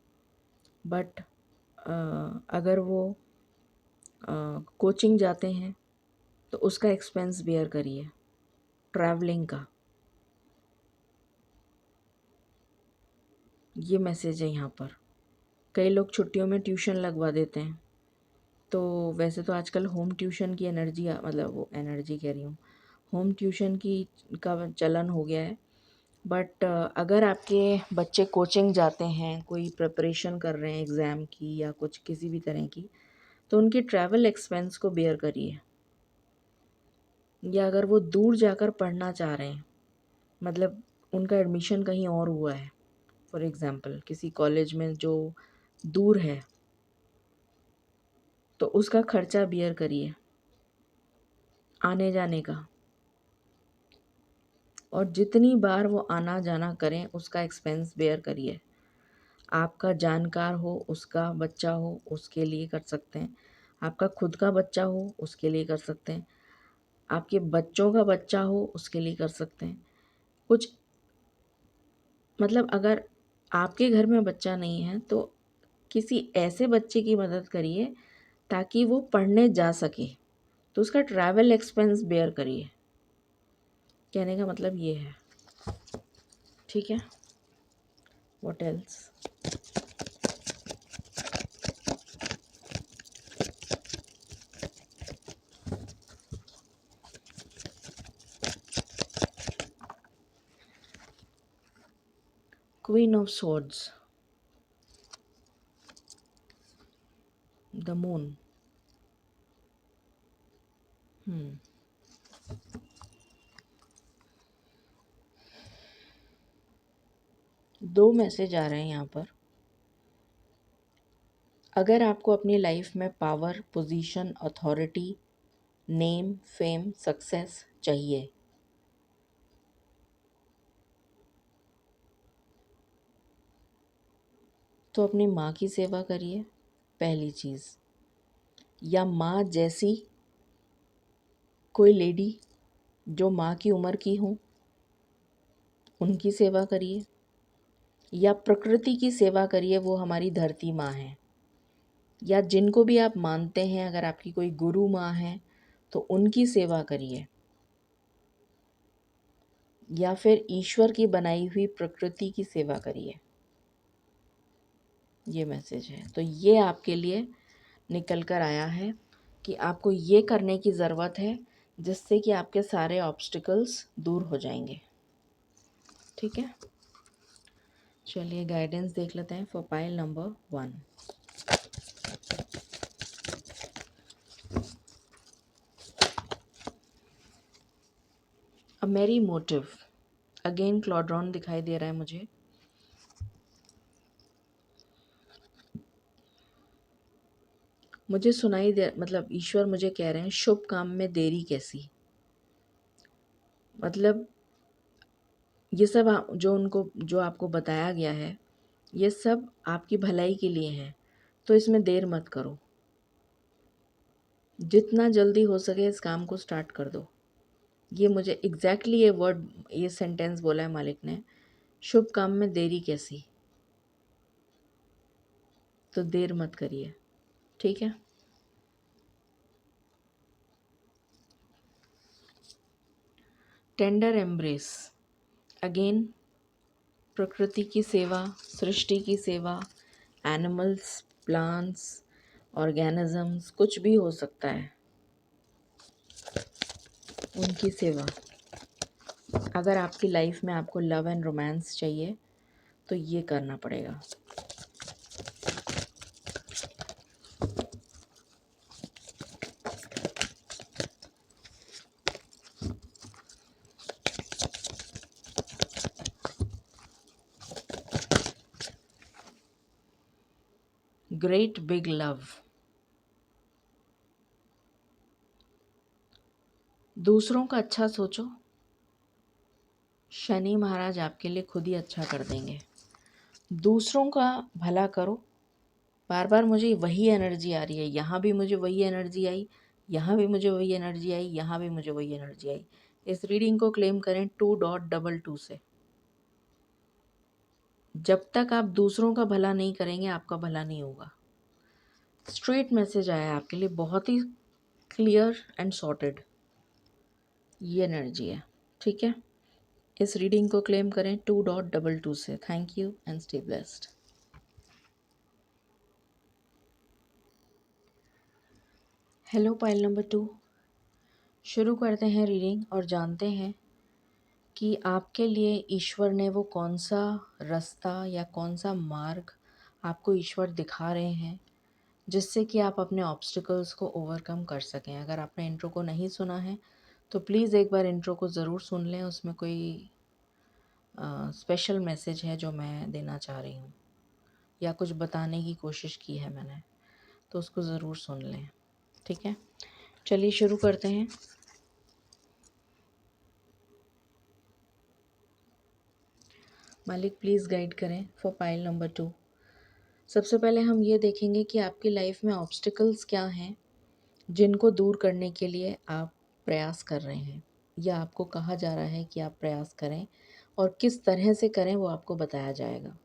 बट अगर वो कोचिंग जाते हैं तो उसका एक्सपेंस बेयर करिए, ट्रैवलिंग का। ये मैसेज है यहाँ पर। कई लोग छुट्टियों में ट्यूशन लगवा देते हैं, तो वैसे तो आजकल होम ट्यूशन की एनर्जी, मतलब वो एनर्जी कह रही हूँ, होम ट्यूशन की का चलन हो गया है। बट अगर आपके बच्चे कोचिंग जाते हैं, कोई प्रिपरेशन कर रहे हैं एग्ज़ाम की या कुछ किसी भी तरह की, तो उनकी ट्रैवल एक्सपेंस को बेयर करिए। या अगर वो दूर जाकर पढ़ना चाह रहे हैं, मतलब उनका एडमिशन कहीं और हुआ है, फॉर एग्ज़ाम्पल किसी कॉलेज में जो दूर है, तो उसका खर्चा बेयर करिए, आने जाने का। और जितनी बार वो आना जाना करें उसका एक्सपेंस बेयर करिए। आपका जानकार हो, उसका बच्चा हो, उसके लिए कर सकते हैं। आपका खुद का बच्चा हो, उसके लिए कर सकते हैं। आपके बच्चों का बच्चा हो, उसके लिए कर सकते हैं। कुछ मतलब अगर आपके घर में बच्चा नहीं है तो किसी ऐसे बच्चे की मदद करिए ताकि वो पढ़ने जा सके, तो उसका ट्रैवल एक्सपेंस बेयर करिए। कहने का मतलब ये है। ठीक है, what else? Queen of swords, the moon. 2 message आ रहे हैं यहाँ पर। अगर आपको अपनी लाइफ में power, position, authority, name, fame, success चाहिए, तो अपनी माँ की सेवा करिए, पहली चीज़। या माँ जैसी कोई लेडी जो माँ की उम्र की हो, उनकी सेवा करिए। या प्रकृति की सेवा करिए, वो हमारी धरती माँ है। या जिनको भी आप मानते हैं, अगर आपकी कोई गुरु माँ है तो उनकी सेवा करिए। या फिर ईश्वर की बनाई हुई प्रकृति की सेवा करिए। ये मैसेज है। तो ये आपके लिए निकल कर आया है कि आपको ये करने की ज़रूरत है जिससे कि आपके सारे ऑब्स्टिकल्स दूर हो जाएंगे। ठीक है, चलिए गाइडेंस देख लेते हैं फॉर पाइल नंबर 1। अ मेरी मोटिव, अगेन क्लॉड्रॉन दिखाई दे रहा है मुझे। मुझे सुनाई दे, मतलब ईश्वर मुझे कह रहे हैं शुभ काम में देरी कैसी। मतलब ये सब जो आपको बताया गया है, ये सब आपकी भलाई के लिए है, तो इसमें देर मत करो। जितना जल्दी हो सके इस काम को स्टार्ट कर दो। ये मुझे एग्जैक्टली ये वर्ड, ये सेंटेंस बोला है मालिक ने, शुभ काम में देरी कैसी, तो देर मत करिए। ठीक है, टेंडर एम्ब्रेस, अगेन प्रकृति की सेवा, सृष्टि की सेवा, एनिमल्स, प्लांट्स, ऑर्गेनिजम्स, कुछ भी हो सकता है, उनकी सेवा। अगर आपकी लाइफ में आपको लव एंड रोमांस चाहिए तो ये करना पड़ेगा। ग्रेट बिग लव, दूसरों का अच्छा सोचो, शनि महाराज आपके लिए खुद ही अच्छा कर देंगे। दूसरों का भला करो। बार बार मुझे वही एनर्जी आ रही है, यहाँ भी मुझे वही एनर्जी आई, यहाँ भी मुझे वही एनर्जी आई, यहाँ भी मुझे वही एनर्जी आई। इस रीडिंग को क्लेम करें 2.22 से। जब तक आप दूसरों का भला नहीं करेंगे, आपका भला नहीं होगा। स्ट्रेट मैसेज आया है आपके लिए, बहुत ही क्लियर एंड सॉर्टेड, ये एनर्जी है। ठीक है, इस रीडिंग को क्लेम करें 2.22 से। Thank you and stay blessed. Hello pile number 2, शुरू करते हैं रीडिंग और जानते हैं कि आपके लिए ईश्वर ने वो कौन सा रास्ता या कौन सा मार्ग आपको ईश्वर दिखा रहे हैं जिससे कि आप अपने ऑब्स्टिकल्स को ओवरकम कर सकें। अगर आपने इंट्रो को नहीं सुना है तो प्लीज़ एक बार इंट्रो को ज़रूर सुन लें, उसमें कोई स्पेशल मैसेज है जो मैं देना चाह रही हूँ या कुछ बताने की कोशिश की है मैंने, तो उसको ज़रूर सुन लें। ठीक है, चलिए शुरू करते हैं। मालिक प्लीज़ गाइड करें फॉर पाइल नंबर 2। सबसे पहले हम ये देखेंगे कि आपकी लाइफ में ऑब्स्टिकल्स क्या हैं जिनको दूर करने के लिए आप प्रयास कर रहे हैं, या आपको कहा जा रहा है कि आप प्रयास करें, और किस तरह से करें वो आपको बताया जाएगा।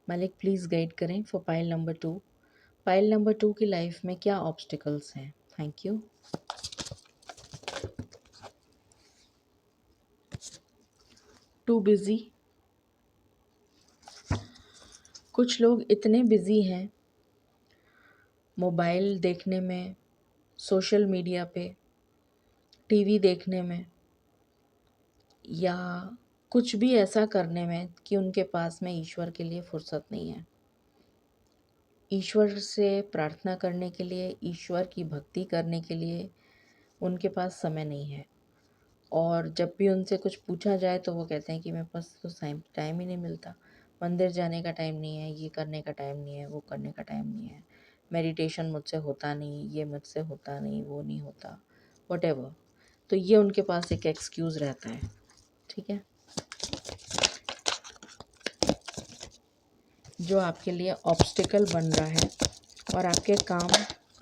मालिक प्लीज़ गाइड करें for pile number 2। Pile number 2 की लाइफ में क्या ऑब्स्टिकल्स हैं। Thank you. टू बिज़ी, कुछ लोग इतने बिज़ी हैं मोबाइल देखने में, सोशल मीडिया पे, टीवी देखने में, या कुछ भी ऐसा करने में कि उनके पास में ईश्वर के लिए फुर्सत नहीं है। ईश्वर से प्रार्थना करने के लिए, ईश्वर की भक्ति करने के लिए उनके पास समय नहीं है। और जब भी उनसे कुछ पूछा जाए तो वो कहते हैं कि मेरे पास तो टाइम ही नहीं मिलता। मंदिर जाने का टाइम नहीं है, ये करने का टाइम नहीं है, वो करने का टाइम नहीं है, मेडिटेशन मुझसे होता नहीं, ये मुझसे होता नहीं, वो नहीं होता, वॉटेवर। तो ये उनके पास एक एक्सक्यूज़ रहता है, ठीक है, जो आपके लिए ऑब्स्टिकल बन रहा है और आपके काम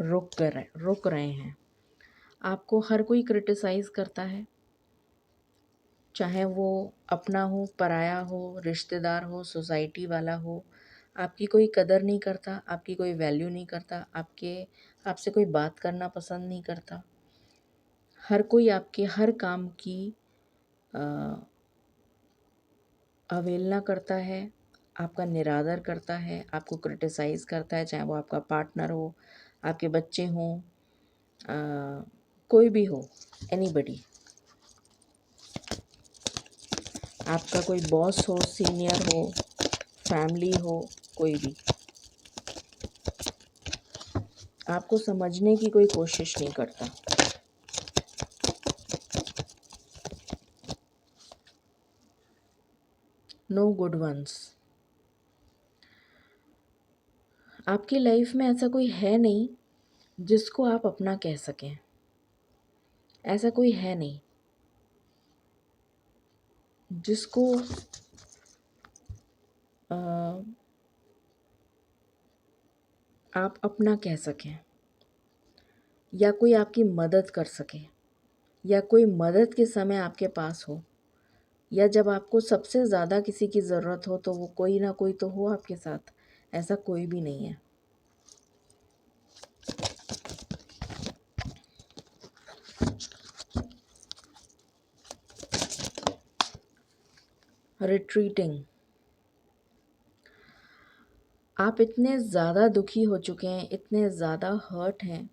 रुक रहे हैं। आपको हर कोई क्रिटिसाइज़ करता है, चाहे वो अपना हो, पराया हो, रिश्तेदार हो, सोसाइटी वाला हो। आपकी कोई कदर नहीं करता, आपकी कोई वैल्यू नहीं करता, आपसे कोई बात करना पसंद नहीं करता। हर कोई आपके हर काम की अ, अवहेलना करता है, आपका निरादर करता है, आपको क्रिटिसाइज़ करता है, चाहे वो आपका पार्टनर हो, आपके बच्चे हों, कोई भी हो, एनीबडी, आपका कोई बॉस हो, सीनियर हो, फैमिली हो, कोई भी आपको समझने की कोई कोशिश नहीं करता। No good ones. आपकी लाइफ में ऐसा कोई है नहीं जिसको आप अपना कह सकें, ऐसा कोई है नहीं जिसको अ, आप अपना कह सकें, या कोई आपकी मदद कर सके, या कोई मदद के समय आपके पास हो, या जब आपको सबसे ज़्यादा किसी की ज़रूरत हो तो वो कोई ना कोई तो हो आपके साथ। ऐसा कोई भी नहीं है। रिट्रीटिंग। आप इतने ज़्यादा दुखी हो चुके हैं, इतने ज़्यादा हर्ट हैं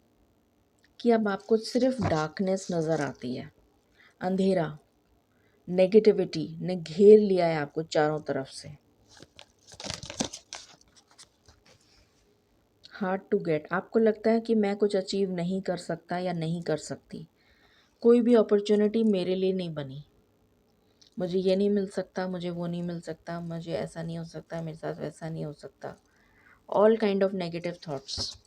कि अब आपको सिर्फ डार्कनेस नज़र आती है। अंधेरा, नेगेटिविटी ने घेर लिया है आपको चारों तरफ से। Hard to get. आपको लगता है कि मैं कुछ अचीव नहीं कर सकता या नहीं कर सकती, कोई भी अपॉर्चुनिटी मेरे लिए नहीं बनी, मुझे ये नहीं मिल सकता, मुझे वो नहीं मिल सकता, मुझे ऐसा नहीं हो सकता, मेरे साथ वैसा नहीं हो सकता। All kind of negative thoughts.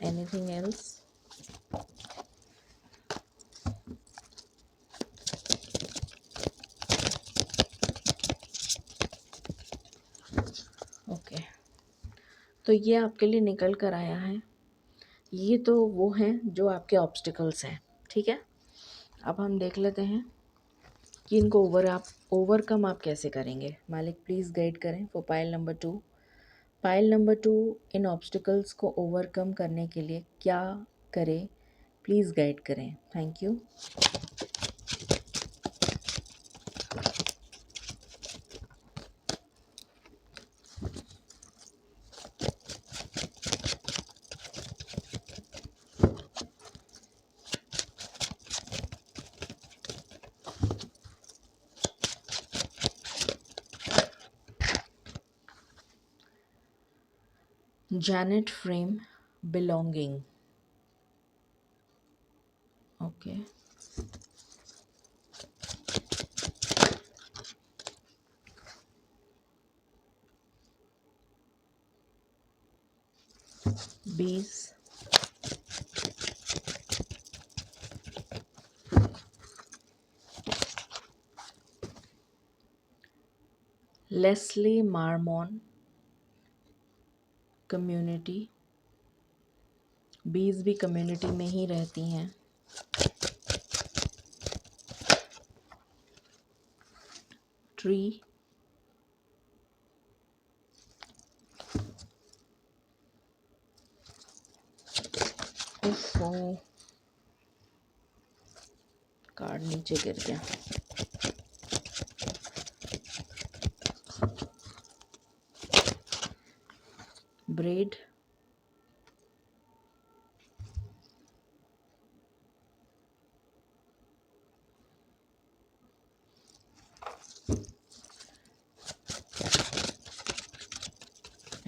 Anything else? Okay, तो ये आपके लिए निकल कर आया है। ये तो वो हैं जो आपके ऑब्स्टिकल्स हैं, ठीक है। अब हम देख लेते हैं कि इनको ओवरकम आप कैसे करेंगे। मालिक प्लीज़ गाइड करें for pile number 2। Pile number 2 in obstacles को ओवरकम करने के लिए क्या करें, प्लीज़ गाइड करें। Thank you. Janet Frame, belonging. Okay. Bees. Leslie Marmon, community. बीज भी कम्युनिटी में ही रहती हैं। ट्री। ओफो, कार्ड नीचे गिर गया। ब्रेड।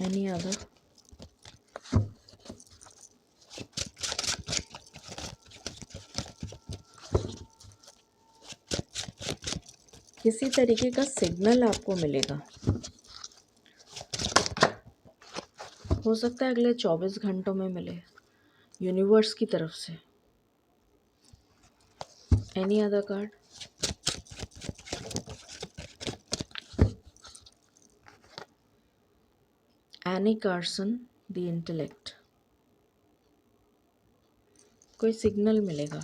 Any other? किसी तरीके का सिग्नल आपको मिलेगा, हो सकता है अगले 24 घंटों में मिले, यूनिवर्स की तरफ से। Any other card? Any Carson, the intellect. कोई सिग्नल मिलेगा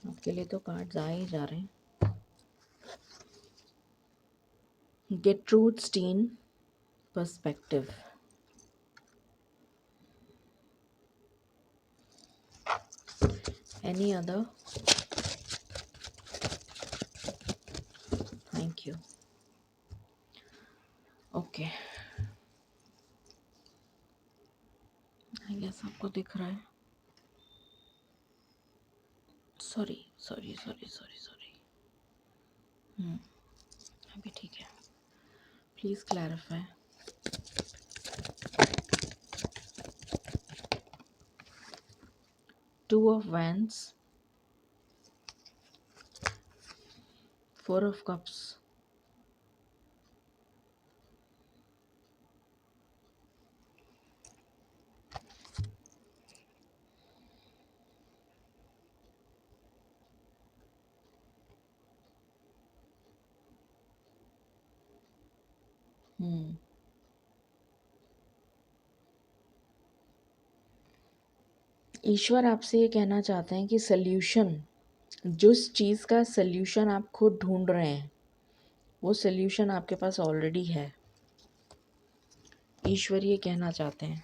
आपके लिए, तो कार्ड्स आ ही जा रहे हैं। Gertrude Stein, perspective. Any other? Thank you. Okay, I guess आपको दिख रहा है। Sorry sorry sorry sorry sorry. अभी ठीक है, please clarify. Two of wands, 4 of cups, ईश्वर आपसे ये कहना चाहते हैं कि सल्यूशन, जिस चीज़ का सल्यूशन आप खुद ढूंढ रहे हैं, वो सल्यूशन आपके पास ऑलरेडी है। ईश्वर ये कहना चाहते हैं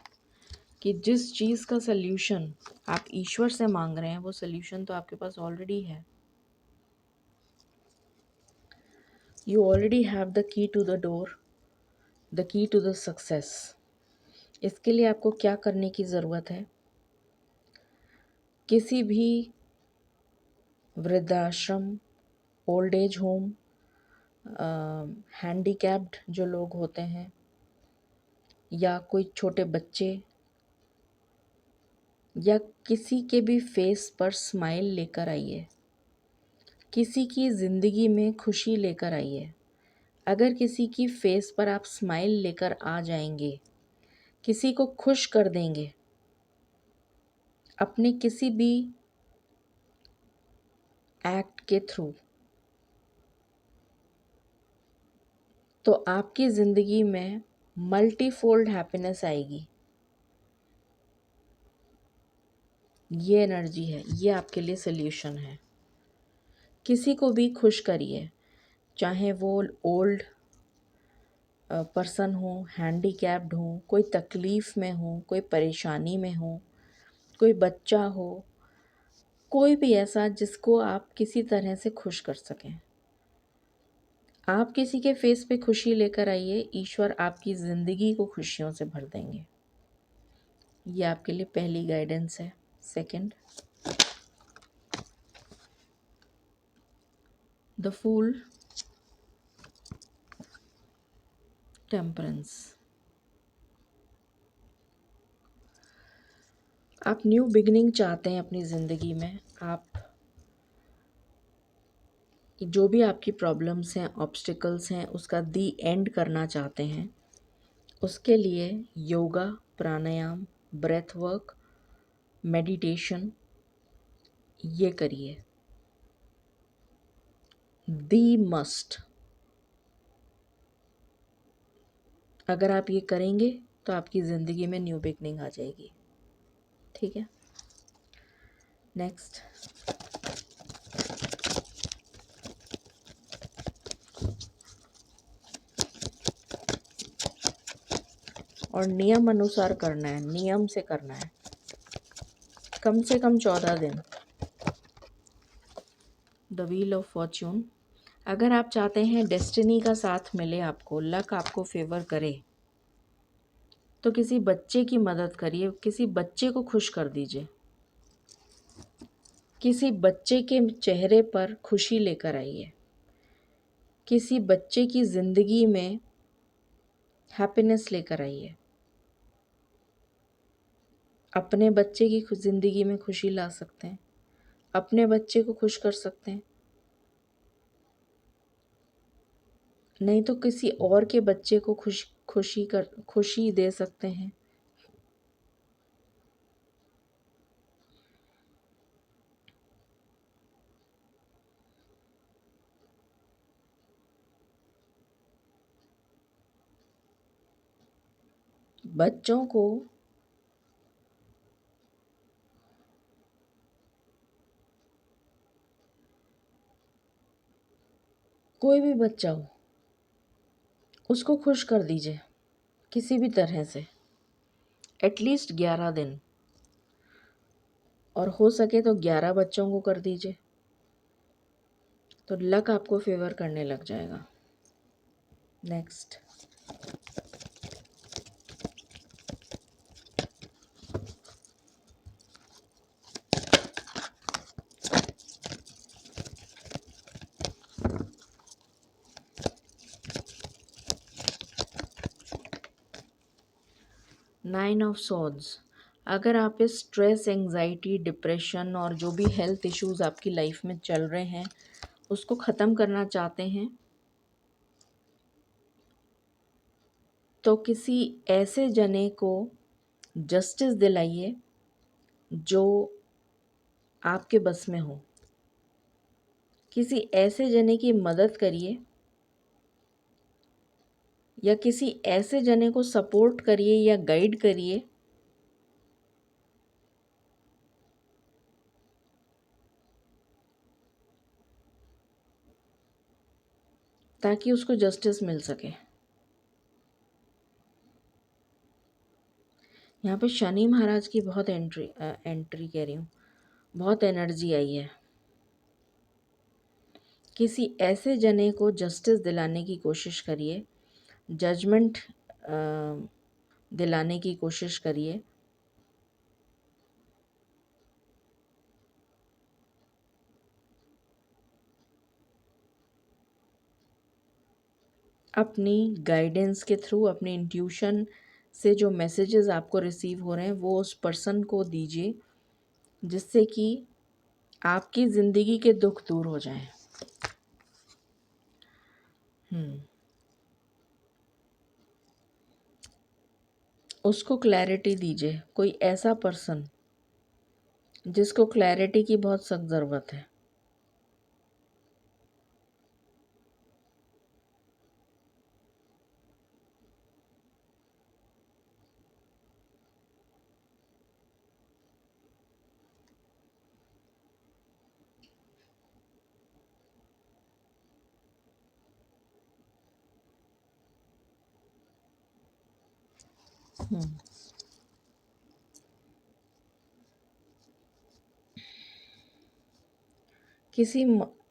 कि जिस चीज़ का सल्यूशन आप ईश्वर से मांग रहे हैं, वो सल्यूशन तो आपके पास ऑलरेडी है। You already have the key to the door, the key to the success. इसके लिए आपको क्या करने की ज़रूरत है? किसी भी वृद्धाश्रम, ओल्ड एज होम, हैंडीकैप्ड जो लोग होते हैं, या कोई छोटे बच्चे, या किसी के भी फेस पर स्माइल लेकर आइए। किसी की ज़िंदगी में खुशी लेकर आइए। अगर किसी की फेस पर आप स्माइल लेकर आ जाएंगे, किसी को खुश कर देंगे अपने किसी भी एक्ट के थ्रू, तो आपकी ज़िंदगी में मल्टीफोल्ड हैप्पीनेस आएगी। ये एनर्जी है, ये आपके लिए सल्यूशन है। किसी को भी खुश करिए, चाहे वो ओल्ड पर्सन हो, हैंडीकैप्ड हो, कोई तकलीफ़ में हो, कोई परेशानी में हो, कोई बच्चा हो, कोई भी ऐसा जिसको आप किसी तरह से खुश कर सकें। आप किसी के फेस पे खुशी लेकर आइए, ईश्वर आपकी ज़िंदगी को खुशियों से भर देंगे। ये आपके लिए पहली गाइडेंस है। Second, the fool, temperance. आप न्यू बिगनिंग चाहते हैं अपनी ज़िंदगी में। आप जो भी आपकी प्रॉब्लम्स हैं, ऑब्स्टिकल्स हैं, उसका दी एंड करना चाहते हैं। उसके लिए योगा, प्राणायाम, ब्रेथ वर्क, मेडिटेशन ये करिए। दी मस्ट। अगर आप ये करेंगे तो आपकी ज़िंदगी में न्यू बिगनिंग आ जाएगी। ठीक है, नेक्स्ट, और नियम अनुसार करना है, नियम से करना है, कम से कम 14 दिन। The wheel of Fortune. अगर आप चाहते हैं डेस्टिनी का साथ मिले, आपको लक आपको फेवर करे, तो किसी बच्चे की मदद करिए, किसी बच्चे को खुश कर दीजिए, किसी बच्चे के चेहरे पर खुशी लेकर आइए, किसी बच्चे की ज़िंदगी में हैप्पीनेस लेकर आइए। अपने बच्चे की ज़िंदगी में खुशी ला सकते हैं, अपने बच्चे को खुश कर सकते हैं, नहीं तो किसी और के बच्चे को खुशी दे सकते हैं। बच्चों को कोई भी बच्चा हो, उसको खुश कर दीजिए किसी भी तरह से, एटलीस्ट 11 दिन, और हो सके तो 11 बच्चों को कर दीजिए, तो लक आपको फेवर करने लग जाएगा। नेक्स्ट। 9 of swords. अगर आप इस स्ट्रेस, एंजाइटी, डिप्रेशन और जो भी हेल्थ इश्यूज आपकी लाइफ में चल रहे हैं उसको ख़त्म करना चाहते हैं, तो किसी ऐसे जने को जस्टिस दिलाइए जो आपके बस में हो। किसी ऐसे जने की मदद करिए या किसी ऐसे जने को सपोर्ट करिए या गाइड करिए ताकि उसको जस्टिस मिल सके। यहाँ पे शनि महाराज की बहुत एंट्री कह रही हूँ, बहुत एनर्जी आई है। किसी ऐसे जने को जस्टिस दिलाने की कोशिश करिए, जजमेंट दिलाने की कोशिश करिए। अपनी गाइडेंस के थ्रू, अपने इंट्यूशन से जो मैसेजेस आपको रिसीव हो रहे हैं वो उस पर्सन को दीजिए, जिससे कि आपकी ज़िंदगी के दुख दूर हो जाएं। उसको क्लैरिटी दीजिए, कोई ऐसा पर्सन जिसको क्लैरिटी की बहुत सख्त ज़रूरत है।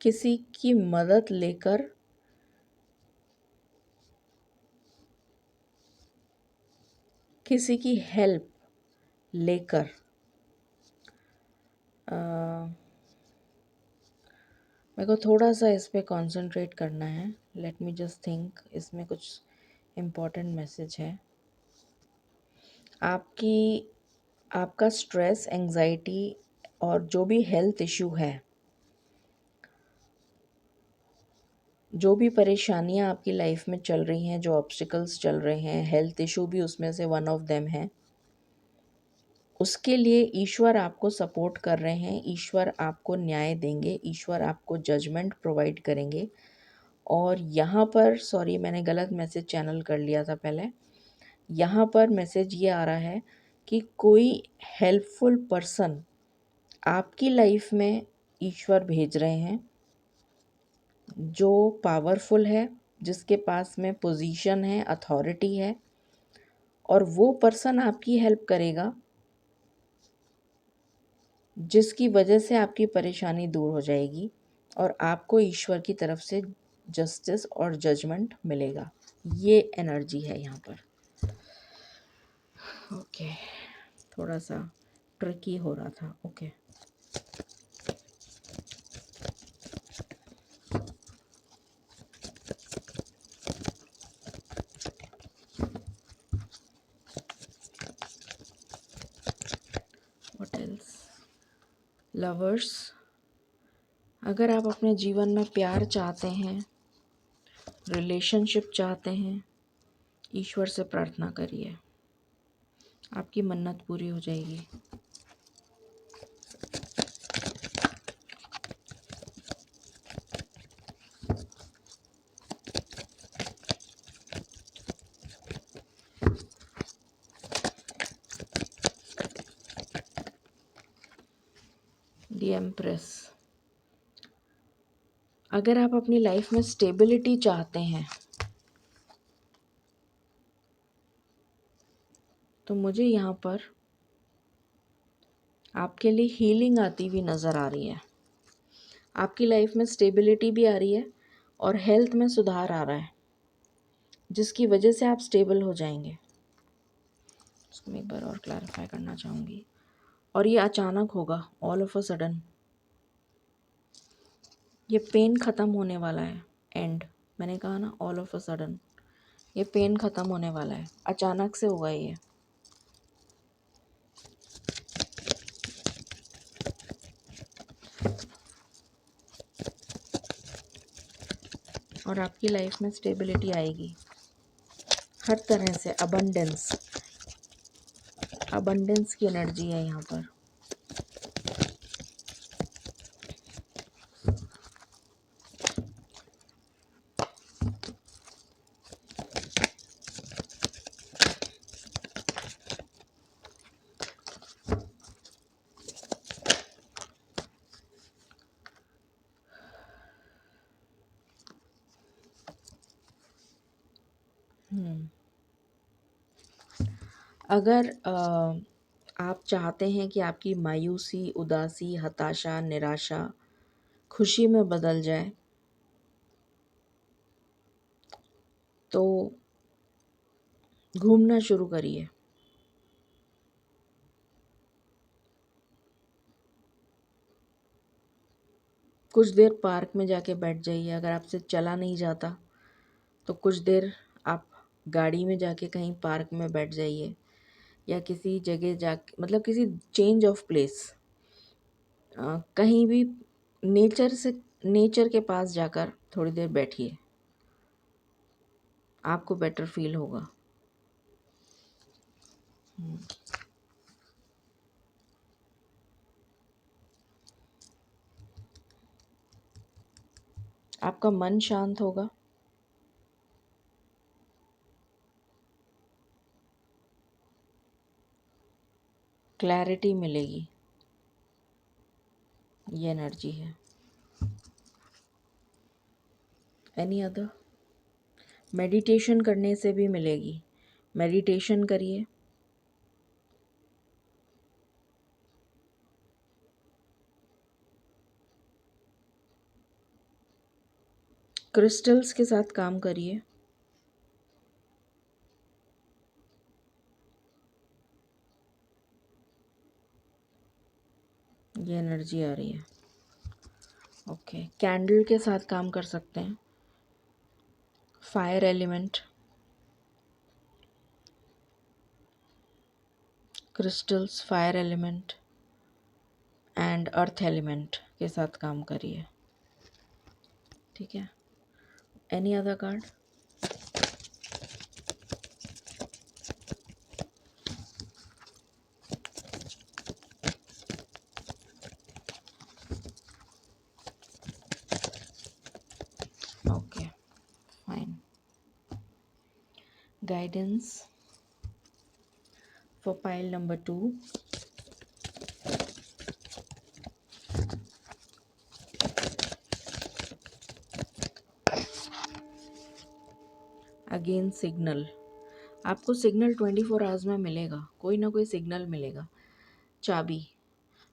किसी की मदद लेकर, किसी की हेल्प लेकर मेरे को थोड़ा सा इस पे कंसंट्रेट करना है। लेट मी जस्ट थिंक, इसमें कुछ इम्पोर्टेंट मैसेज है। आपका स्ट्रेस, एंजाइटी और जो भी हेल्थ इशू है, जो भी परेशानियां आपकी लाइफ में चल रही हैं, जो ऑब्स्टिकल्स चल रहे हैं, हेल्थ इशू भी उसमें से वन ऑफ देम है। उसके लिए ईश्वर आपको सपोर्ट कर रहे हैं, ईश्वर आपको न्याय देंगे, ईश्वर आपको जजमेंट प्रोवाइड करेंगे। और यहाँ पर, सॉरी मैंने गलत मैसेज चैनल कर लिया था पहले। यहाँ पर मैसेज ये आ रहा है कि कोई हेल्पफुल पर्सन आपकी लाइफ में ईश्वर भेज रहे हैं, जो पावरफुल है, जिसके पास में पोजीशन है, अथॉरिटी है, और वो पर्सन आपकी हेल्प करेगा, जिसकी वजह से आपकी परेशानी दूर हो जाएगी और आपको ईश्वर की तरफ से जस्टिस और जजमेंट मिलेगा। ये एनर्जी है यहाँ पर। ओके, थोड़ा सा ट्रिकी हो रहा था। ओके, लवर्स, अगर आप अपने जीवन में प्यार चाहते हैं, रिलेशनशिप चाहते हैं, ईश्वर से प्रार्थना करिए, आपकी मन्नत पूरी हो जाएगी। द एम्प्रेस, अगर आप अपनी लाइफ में स्टेबिलिटी चाहते हैं तो मुझे यहाँ पर आपके लिए हीलिंग आती हुई नज़र आ रही है। आपकी लाइफ में स्टेबिलिटी भी आ रही है और हेल्थ में सुधार आ रहा है, जिसकी वजह से आप स्टेबल हो जाएंगे। इसको मैं एक बार और क्लैरिफाई करना चाहूँगी। और ये अचानक होगा, ऑल ऑफ अ सडन। ये पेन ख़त्म होने वाला है, एंड मैंने कहा ना, ऑल ऑफ अ सडन। ये पेन ख़त्म होने वाला है, अचानक से होगा ये। और आपकी लाइफ में स्टेबिलिटी आएगी हर तरह से। अबंडेंस की एनर्जी है यहाँ पर। अगर आप चाहते हैं कि आपकी मायूसी, उदासी, हताशा, निराशा खुशी में बदल जाए, तो घूमना शुरू करिए। कुछ देर पार्क में जाके बैठ जाइए। अगर आपसे चला नहीं जाता तो कुछ देर आप गाड़ी में जाके कहीं पार्क में बैठ जाइए, या किसी जगह जा, मतलब किसी चेंज ऑफ प्लेस, कहीं भी नेचर के पास जाकर थोड़ी देर बैठिए, आपको बेटर फील होगा। आपका मन शांत होगा। क्लैरिटी मिलेगी, ये एनर्जी है। Any other? मेडिटेशन करने से भी मिलेगी। मेडिटेशन करिए। क्रिस्टल्स के साथ काम करिए। ये एनर्जी आ रही है। ओके, कैंडल के साथ काम कर सकते हैं। Fire element, crystals, fire element and earth element के साथ काम करिए, ठीक है। Any other card? Okay, fine. Guidance for pile number 2। Again signal. आपको सिग्नल 24 आवर्स में मिलेगा, कोई ना कोई सिग्नल मिलेगा। चाबी,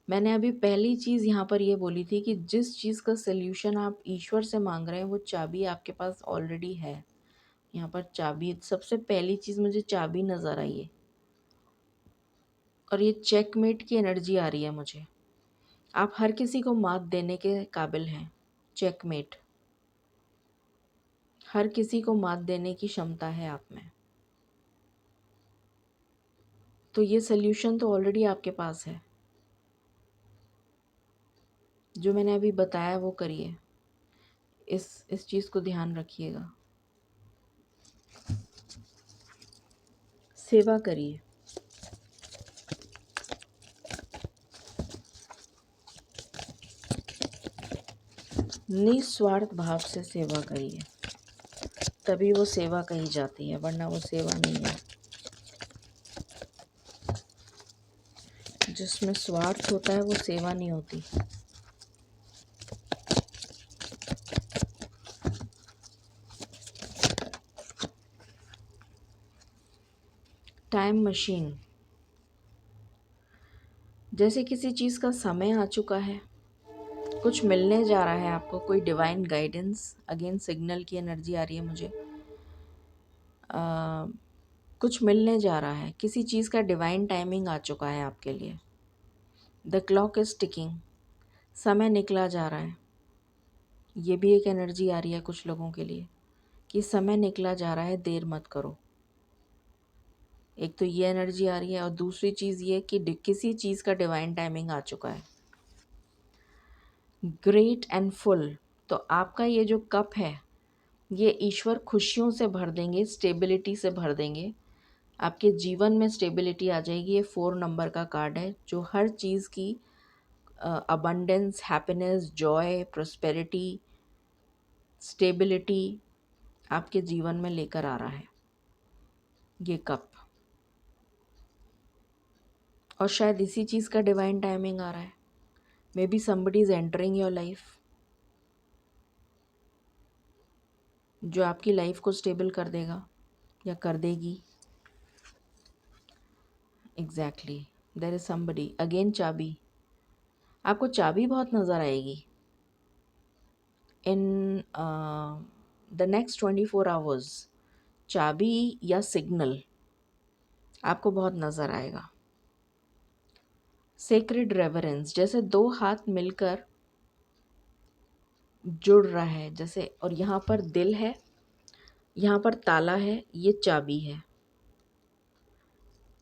मैंने अभी पहली चीज़ यहाँ पर ये बोली थी कि जिस चीज़ का सल्यूशन आप ईश्वर से मांग रहे हैं वो चाबी आपके पास ऑलरेडी है। यहाँ पर चाबी, सबसे पहली चीज़ मुझे चाबी नज़र आई है। और ये चेकमेट की एनर्जी आ रही है मुझे। आप हर किसी को मात देने के काबिल हैं। चेकमेट, हर किसी को मात देने की क्षमता है आप में। तो ये सल्यूशन तो ऑलरेडी आपके पास है। जो मैंने अभी बताया वो करिए, इस चीज़ को ध्यान रखिएगा। सेवा करिए, निस्वार्थ भाव से सेवा करिए, तभी वो सेवा कही जाती है, वरना वो सेवा नहीं है। जिसमें स्वार्थ होता है वो सेवा नहीं होती। टाइम मशीन, जैसे किसी चीज़ का समय आ चुका है, कुछ मिलने जा रहा है आपको, कोई डिवाइन गाइडेंस, अगेन सिग्नल की एनर्जी आ रही है मुझे। कुछ मिलने जा रहा है, किसी चीज़ का डिवाइन टाइमिंग आ चुका है आपके लिए। द क्लॉक इज़ टिकिंग, समय निकला जा रहा है। ये भी एक एनर्जी आ रही है कुछ लोगों के लिए कि समय निकला जा रहा है, देर मत करो। एक तो ये एनर्जी आ रही है, और दूसरी चीज़ ये कि किसी चीज़ का डिवाइन टाइमिंग आ चुका है। ग्रेट एंड फुल, तो आपका ये जो कप है ये ईश्वर खुशियों से भर देंगे, स्टेबिलिटी से भर देंगे। आपके जीवन में स्टेबिलिटी आ जाएगी। ये 4 नंबर का कार्ड है जो हर चीज़ की abundance, happiness, Joy, prosperity, stability आपके जीवन में लेकर आ रहा है ये कप। और शायद इसी चीज़ का डिवाइन टाइमिंग आ रहा है। May be somebody is entering your life, जो आपकी लाइफ को स्टेबल कर देगा या कर देगी। Exactly, there is somebody. Again चाबी, आपको चाबी बहुत नज़र आएगी इन द नेक्स्ट 24 आवर्स। चाबी या सिग्नल आपको बहुत नज़र आएगा। सेक्रेड रेवरेंस, जैसे 2 हाथ मिलकर जुड़ रहा है जैसे, और यहाँ पर दिल है, यहाँ पर ताला है, ये चाबी है।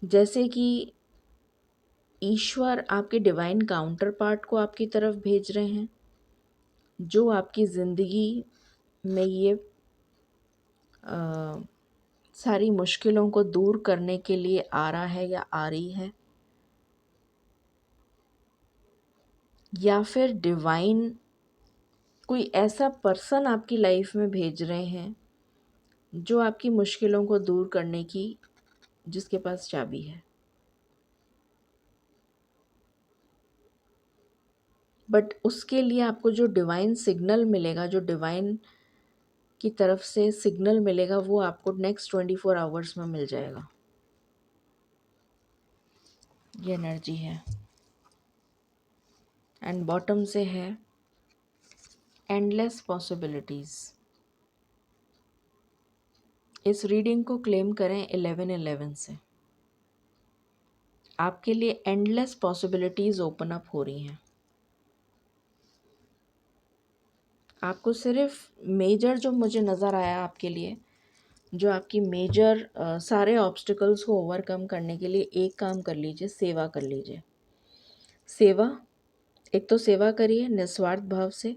जैसे कि ईश्वर आपके डिवाइन काउंटर पार्ट को आपकी तरफ भेज रहे हैं, जो आपकी ज़िंदगी में ये सारी मुश्किलों को दूर करने के लिए आ रहा है या आ रही है। या फिर डिवाइन कोई ऐसा पर्सन आपकी लाइफ में भेज रहे हैं जो आपकी मुश्किलों को दूर करने की, जिसके पास चाबी है। बट उसके लिए आपको जो डिवाइन सिग्नल मिलेगा, जो डिवाइन की तरफ से सिग्नल मिलेगा, वो आपको नेक्स्ट 24 आवर्स में मिल जाएगा। ये एनर्जी है। एंड बॉटम से है एंडलेस पॉसिबिलिटीज़। इस रीडिंग को क्लेम करें 11/11 से। आपके लिए एंडलेस पॉसिबिलिटीज़ ओपन अप हो रही हैं। आपको सिर्फ मेजर जो मुझे नज़र आया आपके लिए, जो आपकी मेजर सारे ऑब्स्टिकल्स को ओवरकम करने के लिए एक काम कर लीजिए, सेवा कर लीजिए। सेवा, एक तो सेवा करिए निस्वार्थ भाव से।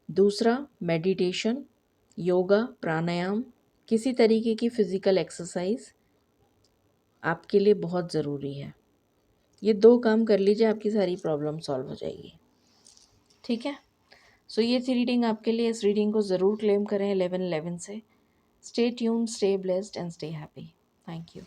दूसरा मेडिटेशन, योगा, प्राणायाम, किसी तरीके की फ़िज़िकल एक्सरसाइज आपके लिए बहुत ज़रूरी है। ये 2 काम कर लीजिए, आपकी सारी प्रॉब्लम सॉल्व हो जाएगी। ठीक है, सो ये थी रीडिंग आपके लिए। इस रीडिंग को ज़रूर क्लेम करें 11/11 से। Stay tuned, stay blessed and stay happy. Thank you.